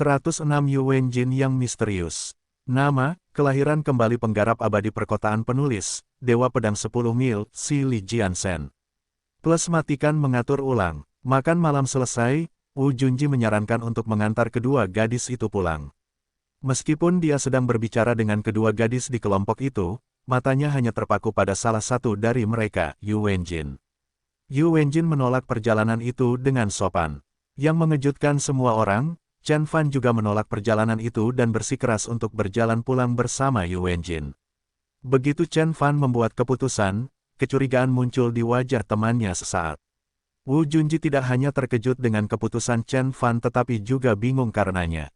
106 Yu Wenjin yang misterius. Nama, kelahiran kembali penggarap abadi perkotaan penulis, Dewa Pedang 10 Mil, Si Li Jiansen. Plus matikan mengatur ulang. Makan malam selesai, Wu Junji menyarankan untuk mengantar kedua gadis itu pulang. Meskipun dia sedang berbicara dengan kedua gadis di kelompok itu, matanya hanya terpaku pada salah satu dari mereka, Yu Wenjin. Yu Wenjin menolak perjalanan itu dengan sopan. Yang mengejutkan semua orang, Chen Fan juga menolak perjalanan itu dan bersikeras untuk berjalan pulang bersama Yu Wenjin. Begitu Chen Fan membuat keputusan, kecurigaan muncul di wajah temannya sesaat. Wu Junji tidak hanya terkejut dengan keputusan Chen Fan tetapi juga bingung karenanya.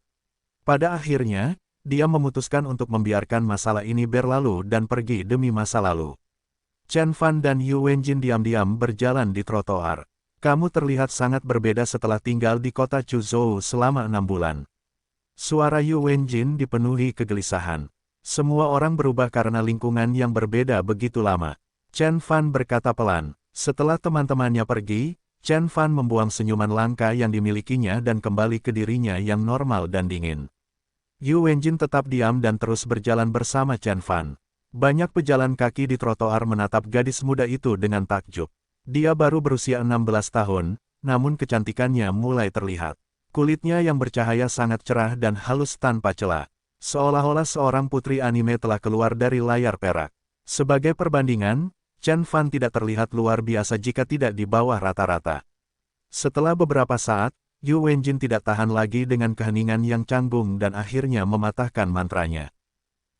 Pada akhirnya, dia memutuskan untuk membiarkan masalah ini berlalu dan pergi demi masa lalu. Chen Fan dan Yu Wenjin diam-diam berjalan di trotoar. Kamu terlihat sangat berbeda setelah tinggal di kota Chuzhou selama 6 bulan. Suara Yu Wenjin dipenuhi kegelisahan. Semua orang berubah karena lingkungan yang berbeda begitu lama. Chen Fan berkata pelan. Setelah teman-temannya pergi, Chen Fan membuang senyuman langka yang dimilikinya dan kembali ke dirinya yang normal dan dingin. Yu Wenjin tetap diam dan terus berjalan bersama Chen Fan. Banyak pejalan kaki di trotoar menatap gadis muda itu dengan takjub. Dia baru berusia 16 tahun, namun kecantikannya mulai terlihat. Kulitnya yang bercahaya sangat cerah dan halus tanpa celah. Seolah-olah seorang putri anime telah keluar dari layar perak. Sebagai perbandingan, Chen Fan tidak terlihat luar biasa jika tidak di bawah rata-rata. Setelah beberapa saat, Yu Wenjin tidak tahan lagi dengan keheningan yang canggung dan akhirnya mematahkan mantranya.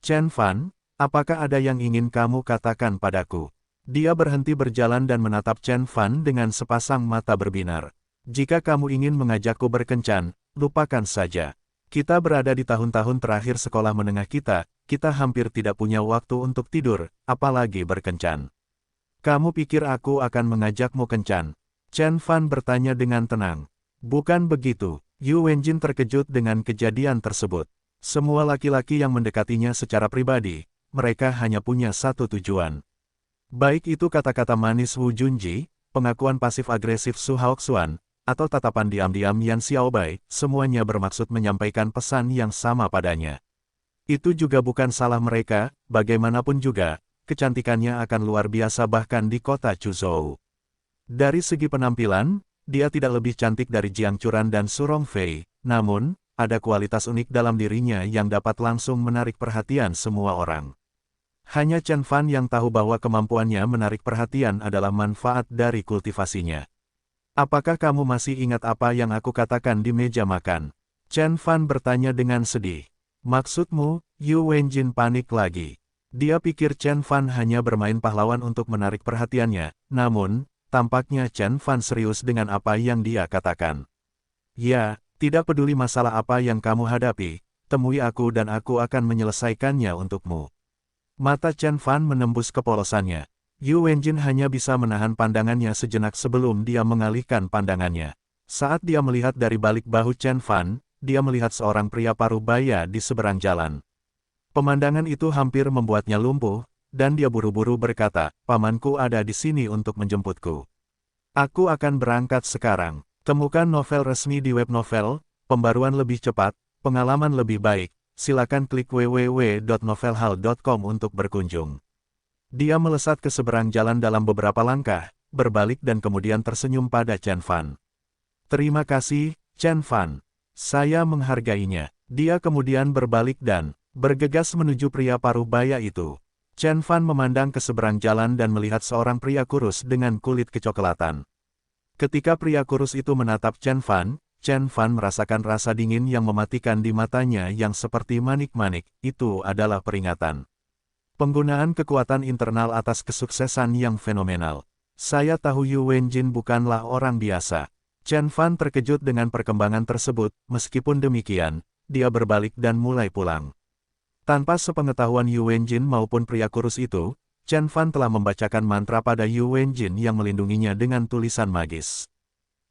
Chen Fan, apakah ada yang ingin kamu katakan padaku? Dia berhenti berjalan dan menatap Chen Fan dengan sepasang mata berbinar. Jika kamu ingin mengajakku berkencan, lupakan saja. Kita berada di tahun-tahun terakhir sekolah menengah kita hampir tidak punya waktu untuk tidur, apalagi berkencan. Kamu pikir aku akan mengajakmu kencan? Chen Fan bertanya dengan tenang. Bukan begitu, Yu Wenjin terkejut dengan kejadian tersebut. Semua laki-laki yang mendekatinya secara pribadi, mereka hanya punya satu tujuan. Baik itu kata-kata manis Wu Junji, pengakuan pasif-agresif Su Haoxuan, atau tatapan diam-diam Yan Xiaobai, semuanya bermaksud menyampaikan pesan yang sama padanya. Itu juga bukan salah mereka, bagaimanapun juga, kecantikannya akan luar biasa bahkan di kota Chuzhou. Dari segi penampilan, dia tidak lebih cantik dari Jiang Churan dan Su Rongfei, namun, ada kualitas unik dalam dirinya yang dapat langsung menarik perhatian semua orang. Hanya Chen Fan yang tahu bahwa kemampuannya menarik perhatian adalah manfaat dari kultivasinya. Apakah kamu masih ingat apa yang aku katakan di meja makan? Chen Fan bertanya dengan sedih. Maksudmu? Yu Wenjin panik lagi. Dia pikir Chen Fan hanya bermain pahlawan untuk menarik perhatiannya, namun, tampaknya Chen Fan serius dengan apa yang dia katakan. Ya, tidak peduli masalah apa yang kamu hadapi, temui aku dan aku akan menyelesaikannya untukmu. Mata Chen Fan menembus kepolosannya. Yu Wenjin hanya bisa menahan pandangannya sejenak sebelum dia mengalihkan pandangannya. Saat dia melihat dari balik bahu Chen Fan, dia melihat seorang pria paruh baya di seberang jalan. Pemandangan itu hampir membuatnya lumpuh, dan dia buru-buru berkata, "Pamanku ada di sini untuk menjemputku. Aku akan berangkat sekarang." Temukan novel resmi di web novel, pembaruan lebih cepat, pengalaman lebih baik. Silakan klik www.novelhal.com untuk berkunjung. Dia melesat ke seberang jalan dalam beberapa langkah, berbalik dan kemudian tersenyum pada Chen Fan. Terima kasih, Chen Fan. Saya menghargainya. Dia kemudian berbalik dan bergegas menuju pria paruh baya itu. Chen Fan memandang ke seberang jalan dan melihat seorang pria kurus dengan kulit kecoklatan. Ketika pria kurus itu menatap Chen Fan merasakan rasa dingin yang mematikan di matanya yang seperti manik-manik. Itu adalah peringatan. Penggunaan kekuatan internal atas kesuksesan yang fenomenal. Saya tahu Yu Wenjin bukanlah orang biasa. Chen Fan terkejut dengan perkembangan tersebut, meskipun demikian, dia berbalik dan mulai pulang. Tanpa sepengetahuan Yu Wenjin maupun pria kurus itu, Chen Fan telah membacakan mantra pada Yu Wenjin yang melindunginya dengan tulisan magis.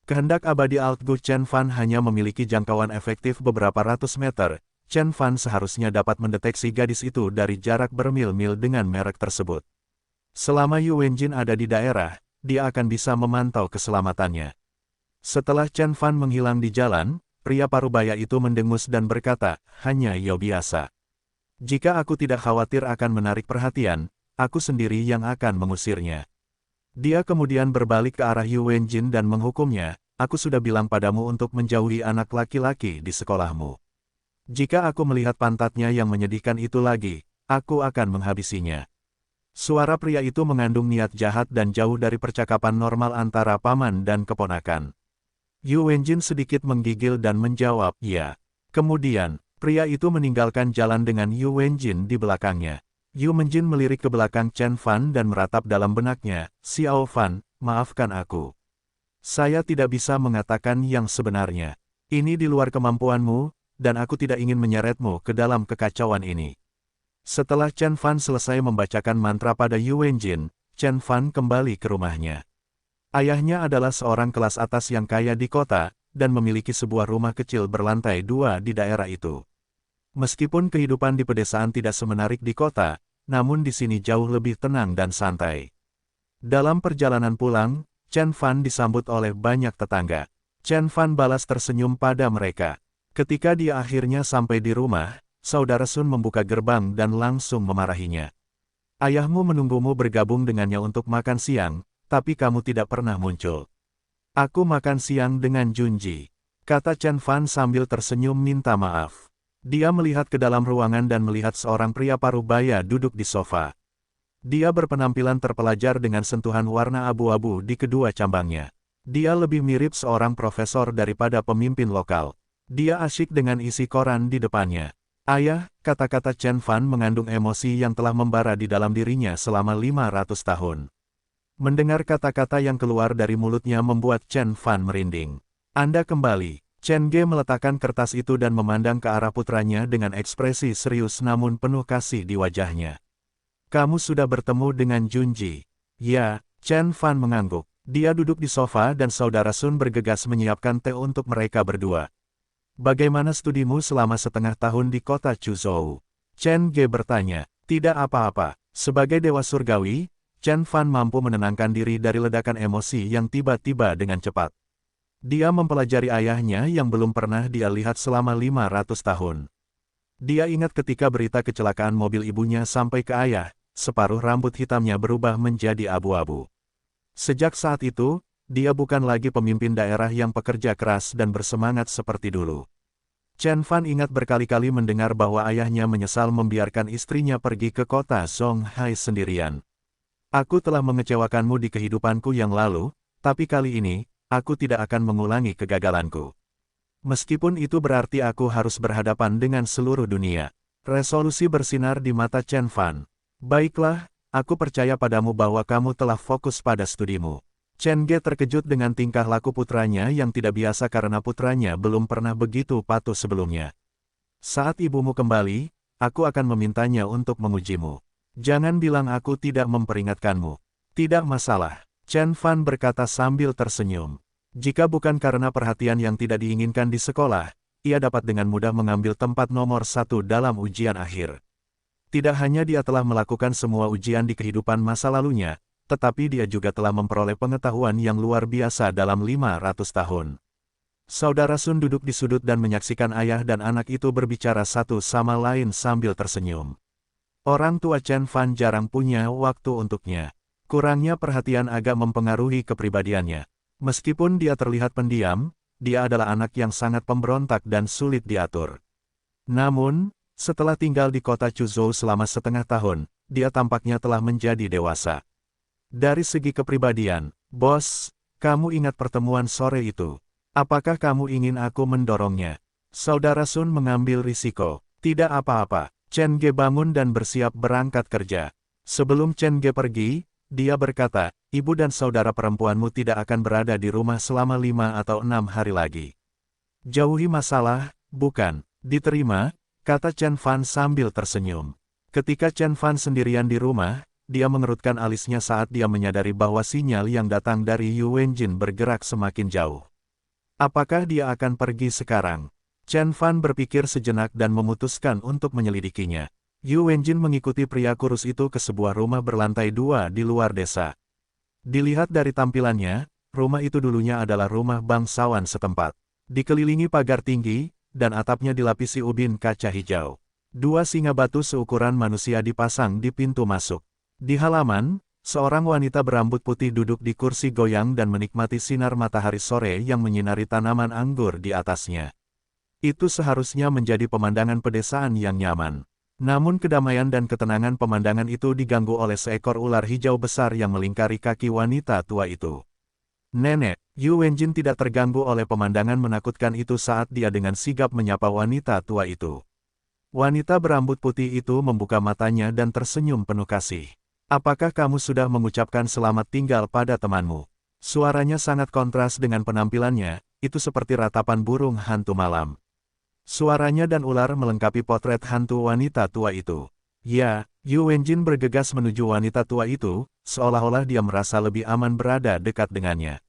Kehendak abadi Altgu Chen Fan hanya memiliki jangkauan efektif beberapa ratus meter. Chen Fan seharusnya dapat mendeteksi gadis itu dari jarak bermil-mil dengan merek tersebut. Selama Yu Wenjin ada di daerah, dia akan bisa memantau keselamatannya. Setelah Chen Fan menghilang di jalan, pria parubaya itu mendengus dan berkata, hanya Yo biasa. Jika aku tidak khawatir akan menarik perhatian, aku sendiri yang akan mengusirnya. Dia kemudian berbalik ke arah Yu Wenjin dan menghukumnya, aku sudah bilang padamu untuk menjauhi anak laki-laki di sekolahmu. Jika aku melihat pantatnya yang menyedihkan itu lagi, aku akan menghabisinya. Suara pria itu mengandung niat jahat dan jauh dari percakapan normal antara paman dan keponakan. Yu Wenjin sedikit menggigil dan menjawab, ya. Kemudian, pria itu meninggalkan jalan dengan Yu Wenjin di belakangnya. Yu Wenjin melirik ke belakang Chen Fan dan meratap dalam benaknya, Xiao Fan, maafkan aku. Saya tidak bisa mengatakan yang sebenarnya. Ini di luar kemampuanmu, dan aku tidak ingin menyeretmu ke dalam kekacauan ini. Setelah Chen Fan selesai membacakan mantra pada Yu Wenjin, Chen Fan kembali ke rumahnya. Ayahnya adalah seorang kelas atas yang kaya di kota, dan memiliki sebuah rumah kecil berlantai 2 di daerah itu. Meskipun kehidupan di pedesaan tidak semenarik di kota, namun di sini jauh lebih tenang dan santai. Dalam perjalanan pulang, Chen Fan disambut oleh banyak tetangga. Chen Fan balas tersenyum pada mereka. Ketika dia akhirnya sampai di rumah, Saudara Sun membuka gerbang dan langsung memarahinya. Ayahmu menunggumu bergabung dengannya untuk makan siang, tapi kamu tidak pernah muncul. Aku makan siang dengan Junji, kata Chen Fan sambil tersenyum minta maaf. Dia melihat ke dalam ruangan dan melihat seorang pria parubaya duduk di sofa. Dia berpenampilan terpelajar dengan sentuhan warna abu-abu di kedua cambangnya. Dia lebih mirip seorang profesor daripada pemimpin lokal. Dia asyik dengan isi koran di depannya. Ayah, kata-kata Chen Fan mengandung emosi yang telah membara di dalam dirinya selama 500 tahun. Mendengar kata-kata yang keluar dari mulutnya membuat Chen Fan merinding. Anda kembali. Chen Ge meletakkan kertas itu dan memandang ke arah putranya dengan ekspresi serius namun penuh kasih di wajahnya. Kamu sudah bertemu dengan Junji. Ya, Chen Fan mengangguk. Dia duduk di sofa dan Saudara Sun bergegas menyiapkan teh untuk mereka berdua. Bagaimana studimu selama setengah tahun di kota Chuzhou? Chen Ge bertanya. Tidak apa-apa. Sebagai dewa surgawi, Chen Fan mampu menenangkan diri dari ledakan emosi yang tiba-tiba dengan cepat. Dia mempelajari ayahnya yang belum pernah dia lihat selama 500 tahun. Dia ingat ketika berita kecelakaan mobil ibunya sampai ke ayah, separuh rambut hitamnya berubah menjadi abu-abu. Sejak saat itu, dia bukan lagi pemimpin daerah yang pekerja keras dan bersemangat seperti dulu. Chen Fan ingat berkali-kali mendengar bahwa ayahnya menyesal membiarkan istrinya pergi ke kota Songhai sendirian. Aku telah mengecewakanmu di kehidupanku yang lalu, tapi kali ini, aku tidak akan mengulangi kegagalanku. Meskipun itu berarti aku harus berhadapan dengan seluruh dunia. Resolusi bersinar di mata Chen Fan. Baiklah, aku percaya padamu bahwa kamu telah fokus pada studimu. Chen Ge terkejut dengan tingkah laku putranya yang tidak biasa karena putranya belum pernah begitu patuh sebelumnya. Saat ibumu kembali, aku akan memintanya untuk mengujimu. Jangan bilang aku tidak memperingatkanmu. Tidak masalah, Chen Fan berkata sambil tersenyum. Jika bukan karena perhatian yang tidak diinginkan di sekolah, ia dapat dengan mudah mengambil tempat nomor 1 dalam ujian akhir. Tidak hanya dia telah melakukan semua ujian di kehidupan masa lalunya, tetapi dia juga telah memperoleh pengetahuan yang luar biasa dalam 500 tahun. Saudara Sun duduk di sudut dan menyaksikan ayah dan anak itu berbicara satu sama lain sambil tersenyum. Orang tua Chen Fan jarang punya waktu untuknya. Kurangnya perhatian agak mempengaruhi kepribadiannya. Meskipun dia terlihat pendiam, dia adalah anak yang sangat pemberontak dan sulit diatur. Namun, setelah tinggal di kota Chuzhou selama setengah tahun, dia tampaknya telah menjadi dewasa. Dari segi kepribadian, bos, kamu ingat pertemuan sore itu? Apakah kamu ingin aku mendorongnya? Saudara Sun mengambil risiko. Tidak apa-apa. Chen Ge bangun dan bersiap berangkat kerja. Sebelum Chen Ge pergi, dia berkata, ibu dan saudara perempuanmu tidak akan berada di rumah selama 5 atau 6 hari lagi. Jauhi masalah, bukan? Diterima, kata Chen Fan sambil tersenyum. Ketika Chen Fan sendirian di rumah, dia mengerutkan alisnya saat dia menyadari bahwa sinyal yang datang dari Yu Wenjin bergerak semakin jauh. Apakah dia akan pergi sekarang? Chen Fan berpikir sejenak dan memutuskan untuk menyelidikinya. Yu Wenjin mengikuti pria kurus itu ke sebuah rumah berlantai 2 di luar desa. Dilihat dari tampilannya, rumah itu dulunya adalah rumah bangsawan setempat. Dikelilingi pagar tinggi, dan atapnya dilapisi ubin kaca hijau. 2 singa batu seukuran manusia dipasang di pintu masuk. Di halaman, seorang wanita berambut putih duduk di kursi goyang dan menikmati sinar matahari sore yang menyinari tanaman anggur di atasnya. Itu seharusnya menjadi pemandangan pedesaan yang nyaman. Namun kedamaian dan ketenangan pemandangan itu diganggu oleh seekor ular hijau besar yang melingkari kaki wanita tua itu. Nenek, Yu Wenjin tidak terganggu oleh pemandangan menakutkan itu saat dia dengan sigap menyapa wanita tua itu. Wanita berambut putih itu membuka matanya dan tersenyum penuh kasih. Apakah kamu sudah mengucapkan selamat tinggal pada temanmu? Suaranya sangat kontras dengan penampilannya, itu seperti ratapan burung hantu malam. Suaranya dan ular melengkapi potret hantu wanita tua itu. Ya, Yu Wenjin bergegas menuju wanita tua itu, seolah-olah dia merasa lebih aman berada dekat dengannya.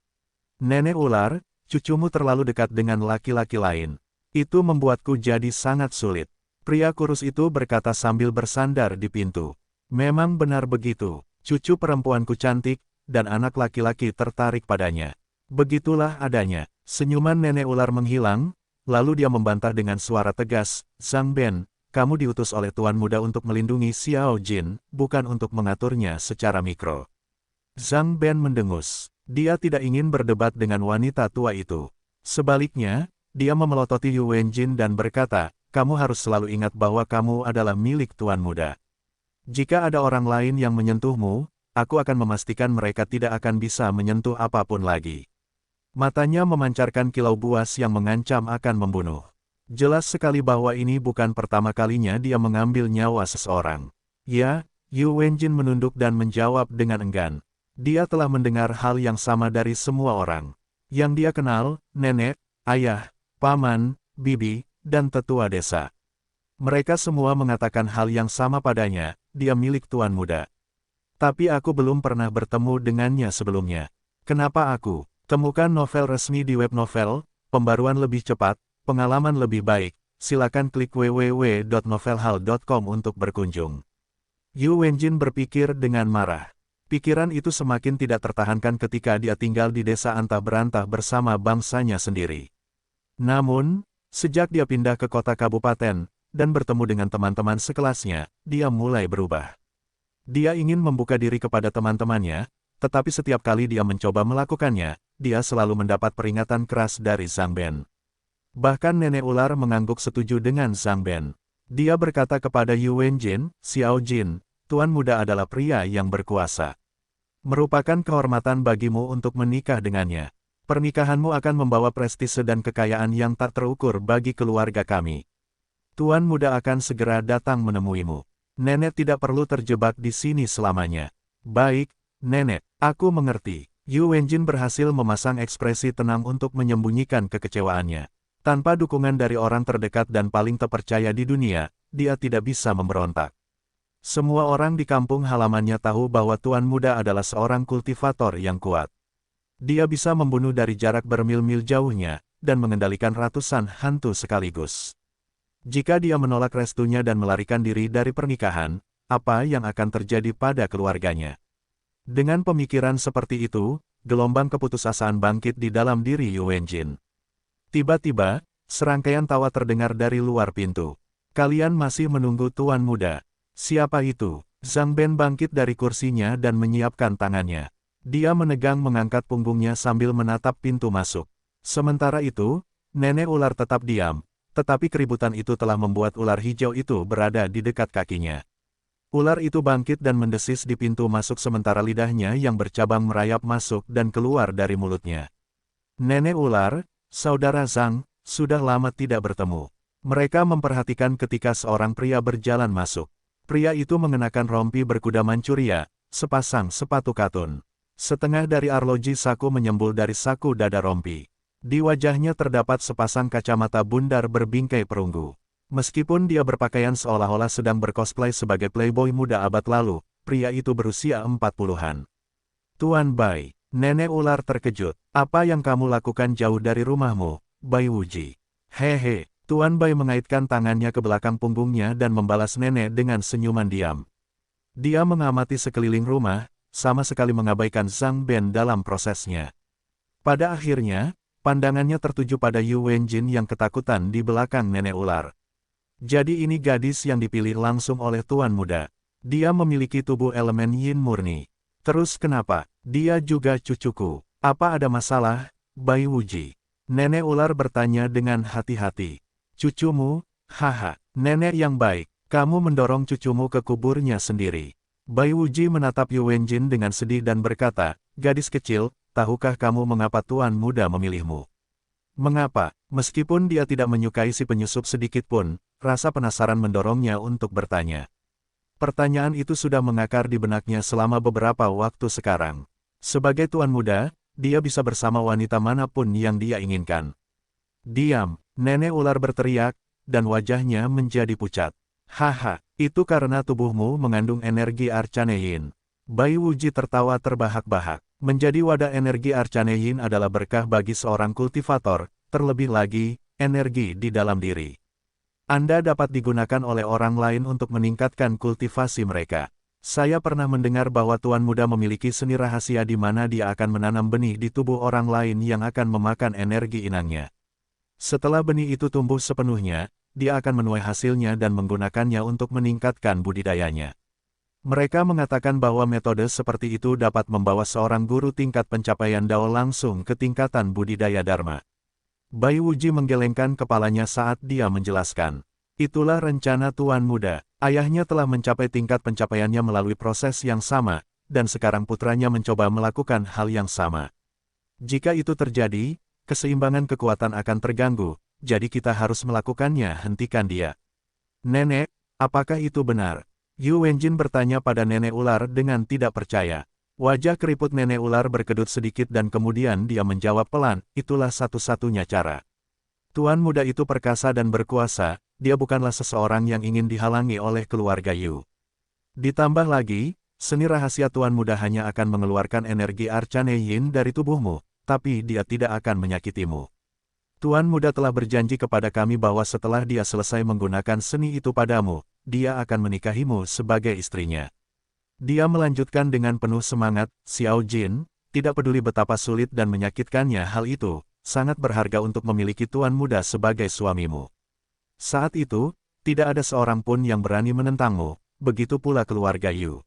Nenek ular, cucumu terlalu dekat dengan laki-laki lain. Itu membuatku jadi sangat sulit. Pria kurus itu berkata sambil bersandar di pintu. Memang benar begitu, cucu perempuanku cantik, dan anak laki-laki tertarik padanya. Begitulah adanya. Senyuman nenek ular menghilang, lalu dia membantah dengan suara tegas, Zhang Ben, kamu diutus oleh Tuan Muda untuk melindungi Xiao Jin, bukan untuk mengaturnya secara mikro. Zhang Ben mendengus. Dia tidak ingin berdebat dengan wanita tua itu. Sebaliknya, dia memelototi Yu Wenjin dan berkata, kamu harus selalu ingat bahwa kamu adalah milik Tuan Muda. Jika ada orang lain yang menyentuhmu, aku akan memastikan mereka tidak akan bisa menyentuh apapun lagi. Matanya memancarkan kilau buas yang mengancam akan membunuh. Jelas sekali bahwa ini bukan pertama kalinya dia mengambil nyawa seseorang. Ya, Yu Wenjin menunduk dan menjawab dengan enggan. Dia telah mendengar hal yang sama dari semua orang. Yang dia kenal, nenek, ayah, paman, bibi, dan tetua desa. Mereka semua mengatakan hal yang sama padanya, dia milik Tuan Muda. Tapi aku belum pernah bertemu dengannya sebelumnya. Kenapa aku? Temukan novel resmi di web novel, pembaruan lebih cepat, pengalaman lebih baik, silakan klik www.novelhal.com untuk berkunjung. Yu Wenjin berpikir dengan marah. Pikiran itu semakin tidak tertahankan ketika dia tinggal di desa antah berantah bersama bangsanya sendiri. Namun, sejak dia pindah ke kota kabupaten, dan bertemu dengan teman-teman sekelasnya, dia mulai berubah. Dia ingin membuka diri kepada teman-temannya, tetapi setiap kali dia mencoba melakukannya, dia selalu mendapat peringatan keras dari Zhang Ben. Bahkan nenek ular mengangguk setuju dengan Zhang Ben. Dia berkata kepada Yu Wenjin, Xiao Jin, Tuan Muda adalah pria yang berkuasa. Merupakan kehormatan bagimu untuk menikah dengannya. Pernikahanmu akan membawa prestise dan kekayaan yang tak terukur bagi keluarga kami. Tuan Muda akan segera datang menemuimu. Nenek tidak perlu terjebak di sini selamanya. Baik, Nenek, aku mengerti. Yu Wenjin berhasil memasang ekspresi tenang untuk menyembunyikan kekecewaannya. Tanpa dukungan dari orang terdekat dan paling terpercaya di dunia, dia tidak bisa memberontak. Semua orang di kampung halamannya tahu bahwa Tuan Muda adalah seorang kultivator yang kuat. Dia bisa membunuh dari jarak bermil-mil jauhnya, dan mengendalikan ratusan hantu sekaligus. Jika dia menolak restunya dan melarikan diri dari pernikahan, apa yang akan terjadi pada keluarganya? Dengan pemikiran seperti itu, gelombang keputusasaan bangkit di dalam diri Yu Wenjin. Tiba-tiba, serangkaian tawa terdengar dari luar pintu. Kalian masih menunggu Tuan Muda. Siapa itu? Zhang Ben bangkit dari kursinya dan menyiapkan tangannya. Dia menegang mengangkat punggungnya sambil menatap pintu masuk. Sementara itu, nenek ular tetap diam, tetapi keributan itu telah membuat ular hijau itu berada di dekat kakinya. Ular itu bangkit dan mendesis di pintu masuk sementara lidahnya yang bercabang merayap masuk dan keluar dari mulutnya. Nenek ular, Saudara Zhang, sudah lama tidak bertemu. Mereka memperhatikan ketika seorang pria berjalan masuk. Pria itu mengenakan rompi berkuda Manchuria, sepasang sepatu katun. Setengah dari arloji saku menyembul dari saku dada rompi. Di wajahnya terdapat sepasang kacamata bundar berbingkai perunggu. Meskipun dia berpakaian seolah-olah sedang bercosplay sebagai playboy muda abad lalu, pria itu berusia 40-an. Tuan Bai, nenek ular terkejut. Apa yang kamu lakukan jauh dari rumahmu, Bai Wuji? Hehe, Tuan Bai mengaitkan tangannya ke belakang punggungnya dan membalas nenek dengan senyuman diam. Dia mengamati sekeliling rumah, sama sekali mengabaikan Zhang Ben dalam prosesnya. Pada akhirnya, Pandangannya tertuju pada Yu Wenjin yang ketakutan di belakang nenek ular. Jadi ini gadis yang dipilih langsung oleh Tuan Muda. Dia memiliki tubuh elemen yin murni. Terus kenapa? Dia juga cucuku. Apa ada masalah, Bai Wuji? Nenek ular bertanya dengan hati-hati. Cucumu? Haha, nenek yang baik. Kamu mendorong cucumu ke kuburnya sendiri. Bai Wuji menatap Yu Wenjin dengan sedih dan berkata, gadis kecil, tahukah kamu mengapa Tuan Muda memilihmu? Mengapa? Meskipun dia tidak menyukai si penyusup sedikit pun, rasa penasaran mendorongnya untuk bertanya. Pertanyaan itu sudah mengakar di benaknya selama beberapa waktu sekarang. Sebagai Tuan Muda, dia bisa bersama wanita manapun yang dia inginkan. Diam, nenek ular berteriak, dan wajahnya menjadi pucat. Haha, itu karena tubuhmu mengandung energi Arcane Yin. Bai Wuji tertawa terbahak-bahak. Menjadi wadah energi Arcane Yin adalah berkah bagi seorang kultivator, terlebih lagi, energi di dalam diri. Anda dapat digunakan oleh orang lain untuk meningkatkan kultivasi mereka. Saya pernah mendengar bahwa Tuan Muda memiliki seni rahasia di mana dia akan menanam benih di tubuh orang lain yang akan memakan energi inangnya. Setelah benih itu tumbuh sepenuhnya, dia akan menuai hasilnya dan menggunakannya untuk meningkatkan budidayanya. Mereka mengatakan bahwa metode seperti itu dapat membawa seorang guru tingkat pencapaian Dao langsung ke tingkatan budidaya Dharma. Bai Wuji menggelengkan kepalanya saat dia menjelaskan. Itulah rencana Tuan Muda. Ayahnya telah mencapai tingkat pencapaiannya melalui proses yang sama, dan sekarang putranya mencoba melakukan hal yang sama. Jika itu terjadi, keseimbangan kekuatan akan terganggu, jadi kita harus melakukannya, hentikan dia. Nenek, apakah itu benar? Yu Wenjin bertanya pada nenek ular dengan tidak percaya. Wajah keriput nenek ular berkedut sedikit dan kemudian dia menjawab pelan, itulah satu-satunya cara. Tuan Muda itu perkasa dan berkuasa, dia bukanlah seseorang yang ingin dihalangi oleh keluarga Yu. Ditambah lagi, seni rahasia Tuan Muda hanya akan mengeluarkan energi Arcane Yin dari tubuhmu, tapi dia tidak akan menyakitimu. Tuan Muda telah berjanji kepada kami bahwa setelah dia selesai menggunakan seni itu padamu, dia akan menikahimu sebagai istrinya. Dia melanjutkan dengan penuh semangat, Xiao Jin, tidak peduli betapa sulit dan menyakitkannya hal itu, sangat berharga untuk memiliki Tuan Muda sebagai suamimu. Saat itu, tidak ada seorang pun yang berani menentangmu, begitu pula keluarga Yu.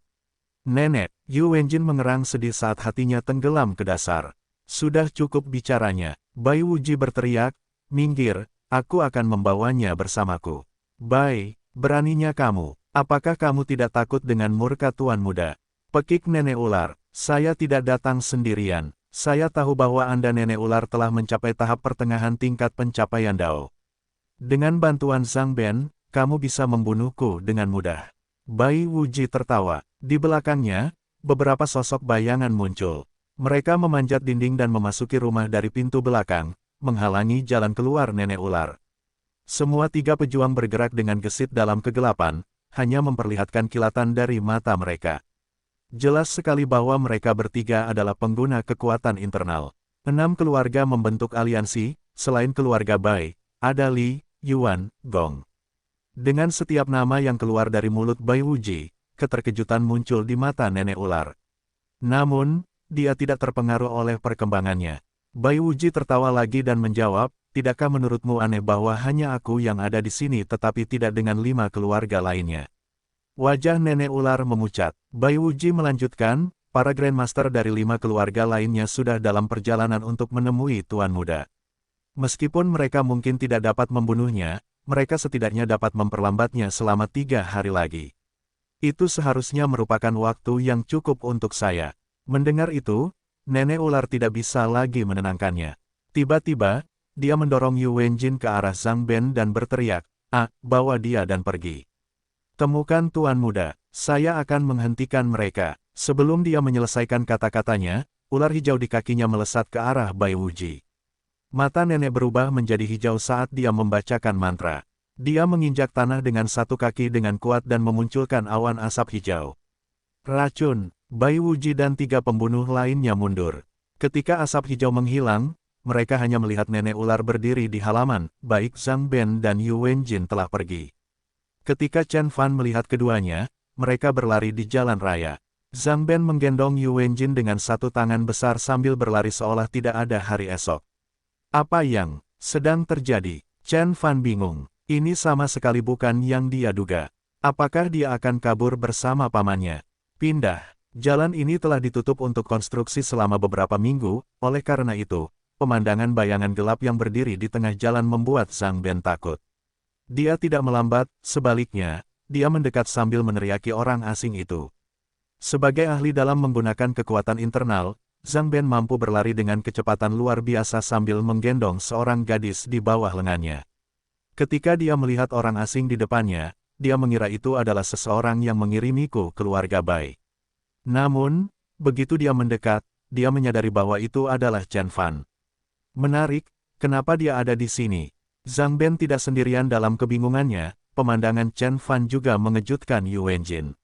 Nenek, Yu Wenjin mengerang sedih saat hatinya tenggelam ke dasar. Sudah cukup bicaranya, Bai Wuji berteriak, minggir, aku akan membawanya bersamaku. Bai, beraninya kamu, apakah kamu tidak takut dengan murka Tuan Muda? Pekik nenek ular, saya tidak datang sendirian, saya tahu bahwa Anda nenek ular telah mencapai tahap pertengahan tingkat pencapaian Dao. Dengan bantuan Zhang Ben, kamu bisa membunuhku dengan mudah. Bai Wuji tertawa, di belakangnya, beberapa sosok bayangan muncul. Mereka memanjat dinding dan memasuki rumah dari pintu belakang, menghalangi jalan keluar nenek ular. Semua tiga pejuang bergerak dengan gesit dalam kegelapan, hanya memperlihatkan kilatan dari mata mereka. Jelas sekali bahwa mereka bertiga adalah pengguna kekuatan internal. 6 keluarga membentuk aliansi, selain keluarga Bai, ada Li, Yuan, Gong. Dengan setiap nama yang keluar dari mulut Bai Wuji, keterkejutan muncul di mata nenek ular. Namun, dia tidak terpengaruh oleh perkembangannya. Bai Wuji tertawa lagi dan menjawab, tidakkah menurutmu aneh bahwa hanya aku yang ada di sini tetapi tidak dengan 5 keluarga lainnya? Wajah nenek ular memucat. Bai Wuji melanjutkan, para Grandmaster dari 5 keluarga lainnya sudah dalam perjalanan untuk menemui Tuan Muda. Meskipun mereka mungkin tidak dapat membunuhnya, mereka setidaknya dapat memperlambatnya selama 3 hari lagi. Itu seharusnya merupakan waktu yang cukup untuk saya. Mendengar itu, nenek ular tidak bisa lagi menenangkannya. Tiba-tiba, dia mendorong Yu Wenjin ke arah Zhang Ben dan berteriak, bawa dia dan pergi. Temukan Tuan Muda, saya akan menghentikan mereka. Sebelum dia menyelesaikan kata-katanya, ular hijau di kakinya melesat ke arah Bai Wuji. Mata nenek berubah menjadi hijau saat dia membacakan mantra. Dia menginjak tanah dengan satu kaki dengan kuat dan memunculkan awan asap hijau. Racun! Bai Wuji dan 3 pembunuh lainnya mundur. Ketika asap hijau menghilang, mereka hanya melihat nenek ular berdiri di halaman, baik Zhang Ben dan Yu Wenjin telah pergi. Ketika Chen Fan melihat keduanya, mereka berlari di jalan raya. Zhang Ben menggendong Yu Wenjin dengan satu tangan besar sambil berlari seolah tidak ada hari esok. Apa yang sedang terjadi? Chen Fan bingung. Ini sama sekali bukan yang dia duga. Apakah dia akan kabur bersama pamannya? Pindah. Jalan ini telah ditutup untuk konstruksi selama beberapa minggu, oleh karena itu, pemandangan bayangan gelap yang berdiri di tengah jalan membuat Zhang Ben takut. Dia tidak melambat, sebaliknya, dia mendekat sambil meneriaki orang asing itu. Sebagai ahli dalam menggunakan kekuatan internal, Zhang Ben mampu berlari dengan kecepatan luar biasa sambil menggendong seorang gadis di bawah lengannya. Ketika dia melihat orang asing di depannya, dia mengira itu adalah seseorang yang mengirimiku keluarga Bai. Namun, begitu dia mendekat, dia menyadari bahwa itu adalah Chen Fan. Menarik, kenapa dia ada di sini? Zhang Ben tidak sendirian dalam kebingungannya, pemandangan Chen Fan juga mengejutkan Yu Wenjin.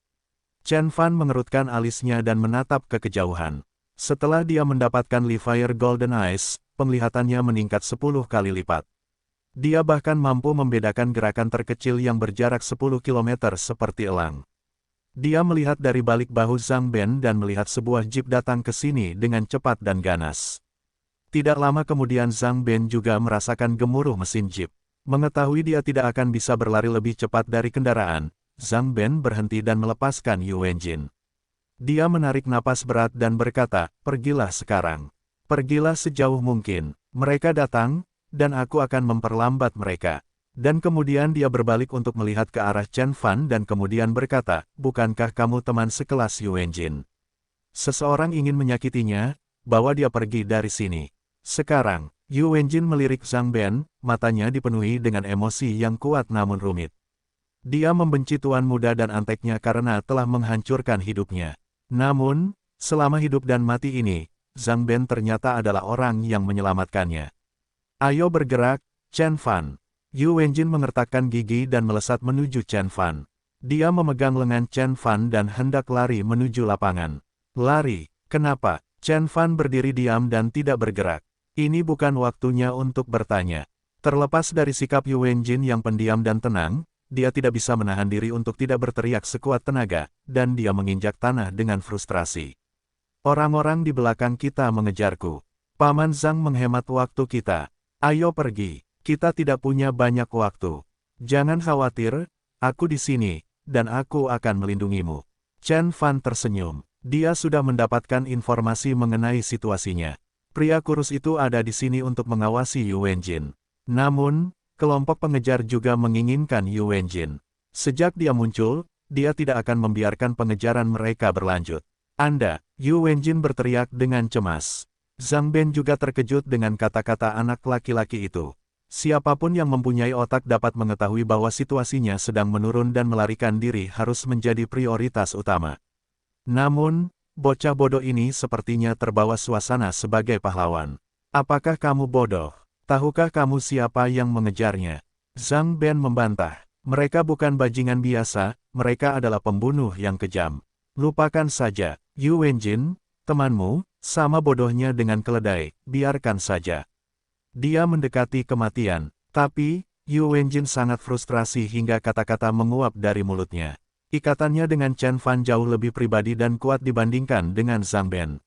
Chen Fan mengerutkan alisnya dan menatap ke kejauhan. Setelah dia mendapatkan Levier Golden Eyes, penglihatannya meningkat 10 kali lipat. Dia bahkan mampu membedakan gerakan terkecil yang berjarak 10 km seperti elang. Dia melihat dari balik bahu Zhang Ben dan melihat sebuah jeep datang ke sini dengan cepat dan ganas. Tidak lama kemudian Zhang Ben juga merasakan gemuruh mesin jeep. Mengetahui dia tidak akan bisa berlari lebih cepat dari kendaraan, Zhang Ben berhenti dan melepaskan Yu Wenjin. Dia menarik napas berat dan berkata, "Pergilah sekarang. Pergilah sejauh mungkin. Mereka datang, dan aku akan memperlambat mereka." Dan kemudian dia berbalik untuk melihat ke arah Chen Fan dan kemudian berkata, "Bukankah kamu teman sekelas Yu Wenjin? Seseorang ingin menyakitinya, bawa dia pergi dari sini." Sekarang, Yu Wenjin melirik Zhang Ben, matanya dipenuhi dengan emosi yang kuat namun rumit. Dia membenci tuan muda dan anteknya karena telah menghancurkan hidupnya. Namun, selama hidup dan mati ini, Zhang Ben ternyata adalah orang yang menyelamatkannya. "Ayo bergerak, Chen Fan." Yu Wenjin mengertakkan gigi dan melesat menuju Chen Fan. Dia memegang lengan Chen Fan dan hendak lari menuju lapangan. "Lari, kenapa?" Chen Fan berdiri diam dan tidak bergerak. Ini bukan waktunya untuk bertanya. Terlepas dari sikap Yu Wenjin yang pendiam dan tenang, dia tidak bisa menahan diri untuk tidak berteriak sekuat tenaga, dan dia menginjak tanah dengan frustrasi. "Orang-orang di belakang kita mengejarku. Paman Zhang menghemat waktu kita. Ayo pergi, kita tidak punya banyak waktu. Jangan khawatir, aku di sini, dan aku akan melindungimu." Chen Fan tersenyum. Dia sudah mendapatkan informasi mengenai situasinya. Pria kurus itu ada di sini untuk mengawasi Yu Wenjin. Namun, kelompok pengejar juga menginginkan Yu Wenjin. Sejak dia muncul, dia tidak akan membiarkan pengejaran mereka berlanjut. "Anda!" Yu Wenjin berteriak dengan cemas. Zhang Ben juga terkejut dengan kata-kata anak laki-laki itu. Siapapun yang mempunyai otak dapat mengetahui bahwa situasinya sedang menurun dan melarikan diri harus menjadi prioritas utama. Namun, bocah bodoh ini sepertinya terbawa suasana sebagai pahlawan. "Apakah kamu bodoh? Tahukah kamu siapa yang mengejarnya?" Zhang Ben membantah. "Mereka bukan bajingan biasa, mereka adalah pembunuh yang kejam. Lupakan saja, Yu Wenjin, temanmu, sama bodohnya dengan keledai, biarkan saja. Dia mendekati kematian." Tapi, Yu Wenjin sangat frustrasi hingga kata-kata menguap dari mulutnya. Ikatannya dengan Chen Fan jauh lebih pribadi dan kuat dibandingkan dengan Zhang Ben.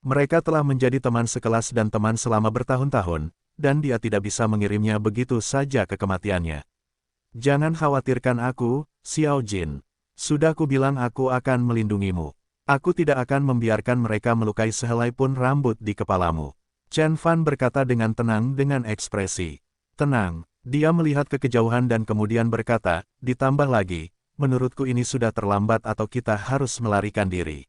Mereka telah menjadi teman sekelas dan teman selama bertahun-tahun, dan dia tidak bisa mengirimnya begitu saja ke kematiannya. "Jangan khawatirkan aku, Xiao Jin. Sudah kubilang aku akan melindungimu. Aku tidak akan membiarkan mereka melukai sehelai pun rambut di kepalamu." Chen Fan berkata dengan tenang dengan ekspresi tenang. Dia melihat ke kejauhan dan kemudian berkata, "Ditambah lagi, menurutku ini sudah terlambat atau kita harus melarikan diri."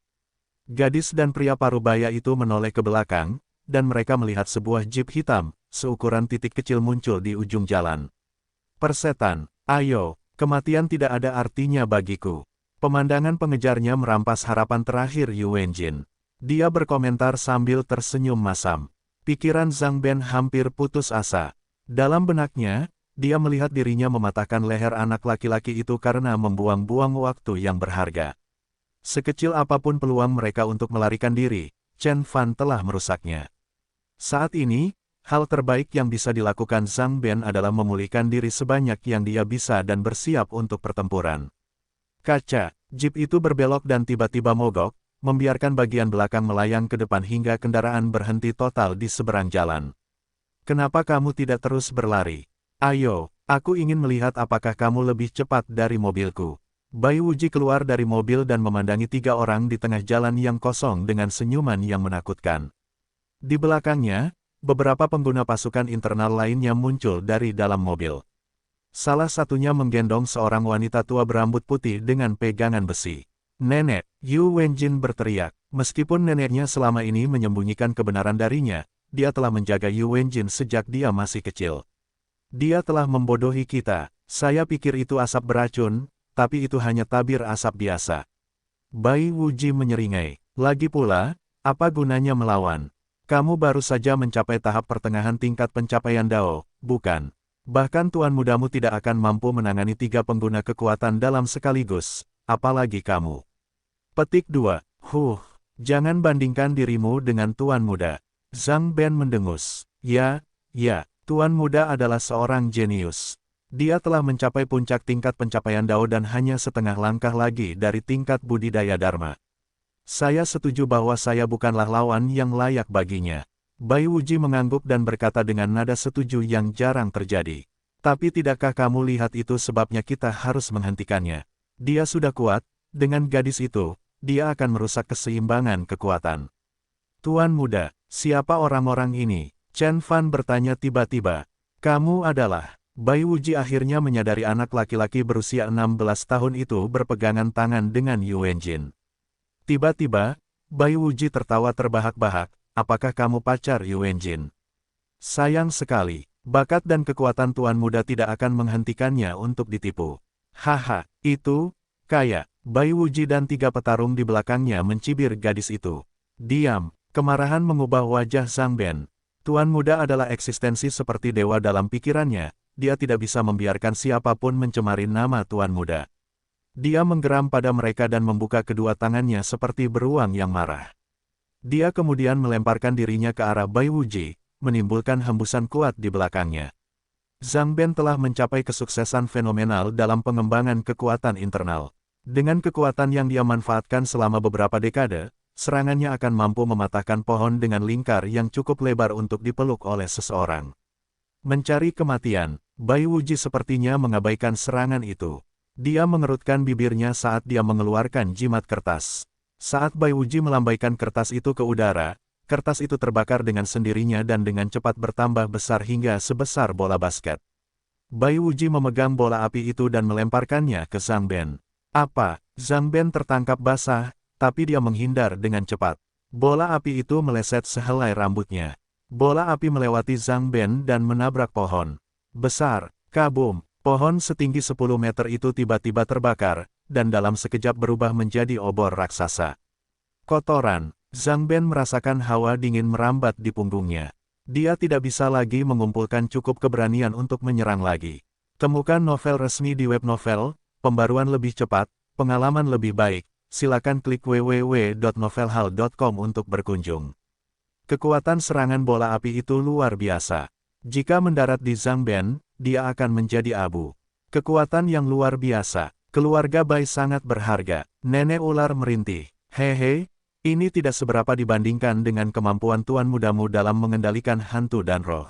Gadis dan pria parubaya itu menoleh ke belakang, dan mereka melihat sebuah jeep hitam, seukuran titik kecil muncul di ujung jalan. "Persetan, ayo, kematian tidak ada artinya bagiku." Pemandangan pengejarnya merampas harapan terakhir Yu Wenjin. Dia berkomentar sambil tersenyum masam. Pikiran Zhang Ben hampir putus asa. Dalam benaknya, dia melihat dirinya mematahkan leher anak laki-laki itu karena membuang-buang waktu yang berharga. Sekecil apapun peluang mereka untuk melarikan diri, Chen Fan telah merusaknya. Saat ini, hal terbaik yang bisa dilakukan Zhang Ben adalah memulihkan diri sebanyak yang dia bisa dan bersiap untuk pertempuran. Kaca, jeep itu berbelok dan tiba-tiba mogok, membiarkan bagian belakang melayang ke depan hingga kendaraan berhenti total di seberang jalan. Kenapa kamu tidak terus berlari? Ayo, aku ingin melihat apakah kamu lebih cepat dari mobilku. Bai Wuji keluar dari mobil dan memandangi 3 orang di tengah jalan yang kosong dengan senyuman yang menakutkan. Di belakangnya, beberapa pengguna pasukan internal lainnya muncul dari dalam mobil. Salah satunya menggendong seorang wanita tua berambut putih dengan pegangan besi. Nenek, Yu Wenjin berteriak. Meskipun neneknya selama ini menyembunyikan kebenaran darinya, dia telah menjaga Yu Wenjin sejak dia masih kecil. Dia telah membodohi kita. Saya pikir itu asap beracun, tapi itu hanya tabir asap biasa. Bai Wuji menyeringai. Lagi pula, apa gunanya melawan? Kamu baru saja mencapai tahap pertengahan tingkat pencapaian Dao, bukan? Bahkan tuan mudamu tidak akan mampu menangani 3 pengguna kekuatan dalam sekaligus, apalagi kamu. Petik 2. Jangan bandingkan dirimu dengan tuan muda. Zhang Ben mendengus. Ya, tuan muda adalah seorang jenius. Dia telah mencapai puncak tingkat pencapaian Dao dan hanya setengah langkah lagi dari tingkat budidaya Dharma. Saya setuju bahwa saya bukanlah lawan yang layak baginya. Bai Wuji mengangguk dan berkata dengan nada setuju yang jarang terjadi. Tapi tidakkah kamu lihat itu sebabnya kita harus menghentikannya? Dia sudah kuat, dengan gadis itu, dia akan merusak keseimbangan kekuatan. Tuan muda, siapa orang-orang ini? Chen Fan bertanya tiba-tiba. Kamu adalah... Bai Wuji akhirnya menyadari anak laki-laki berusia 16 tahun itu berpegangan tangan dengan Yu Wenjin. Tiba-tiba, Bai Wuji tertawa terbahak-bahak, apakah kamu pacar Yu Wenjin? Sayang sekali, bakat dan kekuatan tuan muda tidak akan menghentikannya untuk ditipu. Haha, itu, kayak, Bai Wuji dan 3 petarung di belakangnya mencibir gadis itu. Diam, kemarahan mengubah wajah Zhang Ben. Tuan muda adalah eksistensi seperti dewa dalam pikirannya. Dia tidak bisa membiarkan siapapun mencemari nama tuan muda. Dia menggeram pada mereka dan membuka kedua tangannya seperti beruang yang marah. Dia kemudian melemparkan dirinya ke arah Bai Wuji, menimbulkan hembusan kuat di belakangnya. Zhang Ben telah mencapai kesuksesan fenomenal dalam pengembangan kekuatan internal. Dengan kekuatan yang dia manfaatkan selama beberapa dekade, serangannya akan mampu mematahkan pohon dengan lingkar yang cukup lebar untuk dipeluk oleh seseorang. Mencari kematian, Bai Wuji sepertinya mengabaikan serangan itu. Dia mengerutkan bibirnya saat dia mengeluarkan jimat kertas. Saat Bai Wuji melambaikan kertas itu ke udara, kertas itu terbakar dengan sendirinya dan dengan cepat bertambah besar hingga sebesar bola basket. Bai Wuji memegang bola api itu dan melemparkannya ke Zhang Ben. Apa? Zhang Ben tertangkap basah, tapi dia menghindar dengan cepat. Bola api itu meleset sehelai rambutnya. Bola api melewati Zhang Ben dan menabrak pohon. Besar, kabum, pohon setinggi 10 meter itu tiba-tiba terbakar, dan dalam sekejap berubah menjadi obor raksasa. Kotoran, Zhang Ben merasakan hawa dingin merambat di punggungnya. Dia tidak bisa lagi mengumpulkan cukup keberanian untuk menyerang lagi. Temukan novel resmi di web novel, pembaruan lebih cepat, pengalaman lebih baik, silakan klik www.novelhal.com untuk berkunjung. Kekuatan serangan bola api itu luar biasa. Jika mendarat di Zhang Ben, dia akan menjadi abu. Kekuatan yang luar biasa. Keluarga Bai sangat berharga. Nenek ular merintih. Hehe, ini tidak seberapa dibandingkan dengan kemampuan tuan mudamu dalam mengendalikan hantu dan roh.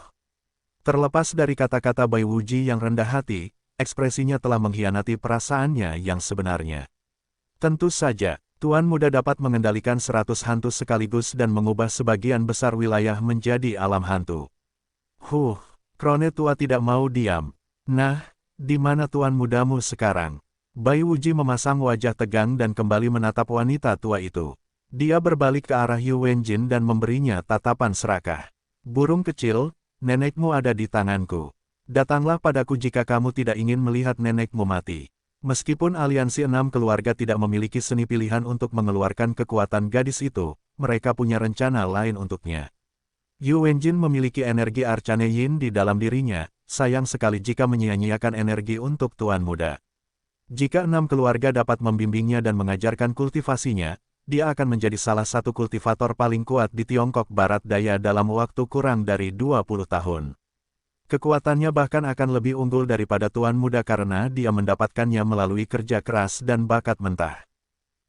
Terlepas dari kata-kata Bai Wuji yang rendah hati, ekspresinya telah mengkhianati perasaannya yang sebenarnya. Tentu saja, tuan muda dapat mengendalikan 100 hantu sekaligus dan mengubah sebagian besar wilayah menjadi alam hantu. Krone tua tidak mau diam. Nah, di mana tuan mudamu sekarang? Bai Wuji memasang wajah tegang dan kembali menatap wanita tua itu. Dia berbalik ke arah Yu Wenjin dan memberinya tatapan serakah. Burung kecil, nenekmu ada di tanganku. Datanglah padaku jika kamu tidak ingin melihat nenekmu mati. Meskipun aliansi 6 keluarga tidak memiliki seni pilihan untuk mengeluarkan kekuatan gadis itu, mereka punya rencana lain untuknya. Yu Wenjin memiliki energi Arcane Yin di dalam dirinya, sayang sekali jika menyia-nyiakan energi untuk tuan muda. Jika 6 keluarga dapat membimbingnya dan mengajarkan kultivasinya, dia akan menjadi salah satu kultivator paling kuat di Tiongkok Barat Daya dalam waktu kurang dari 20 tahun. Kekuatannya bahkan akan lebih unggul daripada tuan muda karena dia mendapatkannya melalui kerja keras dan bakat mentah.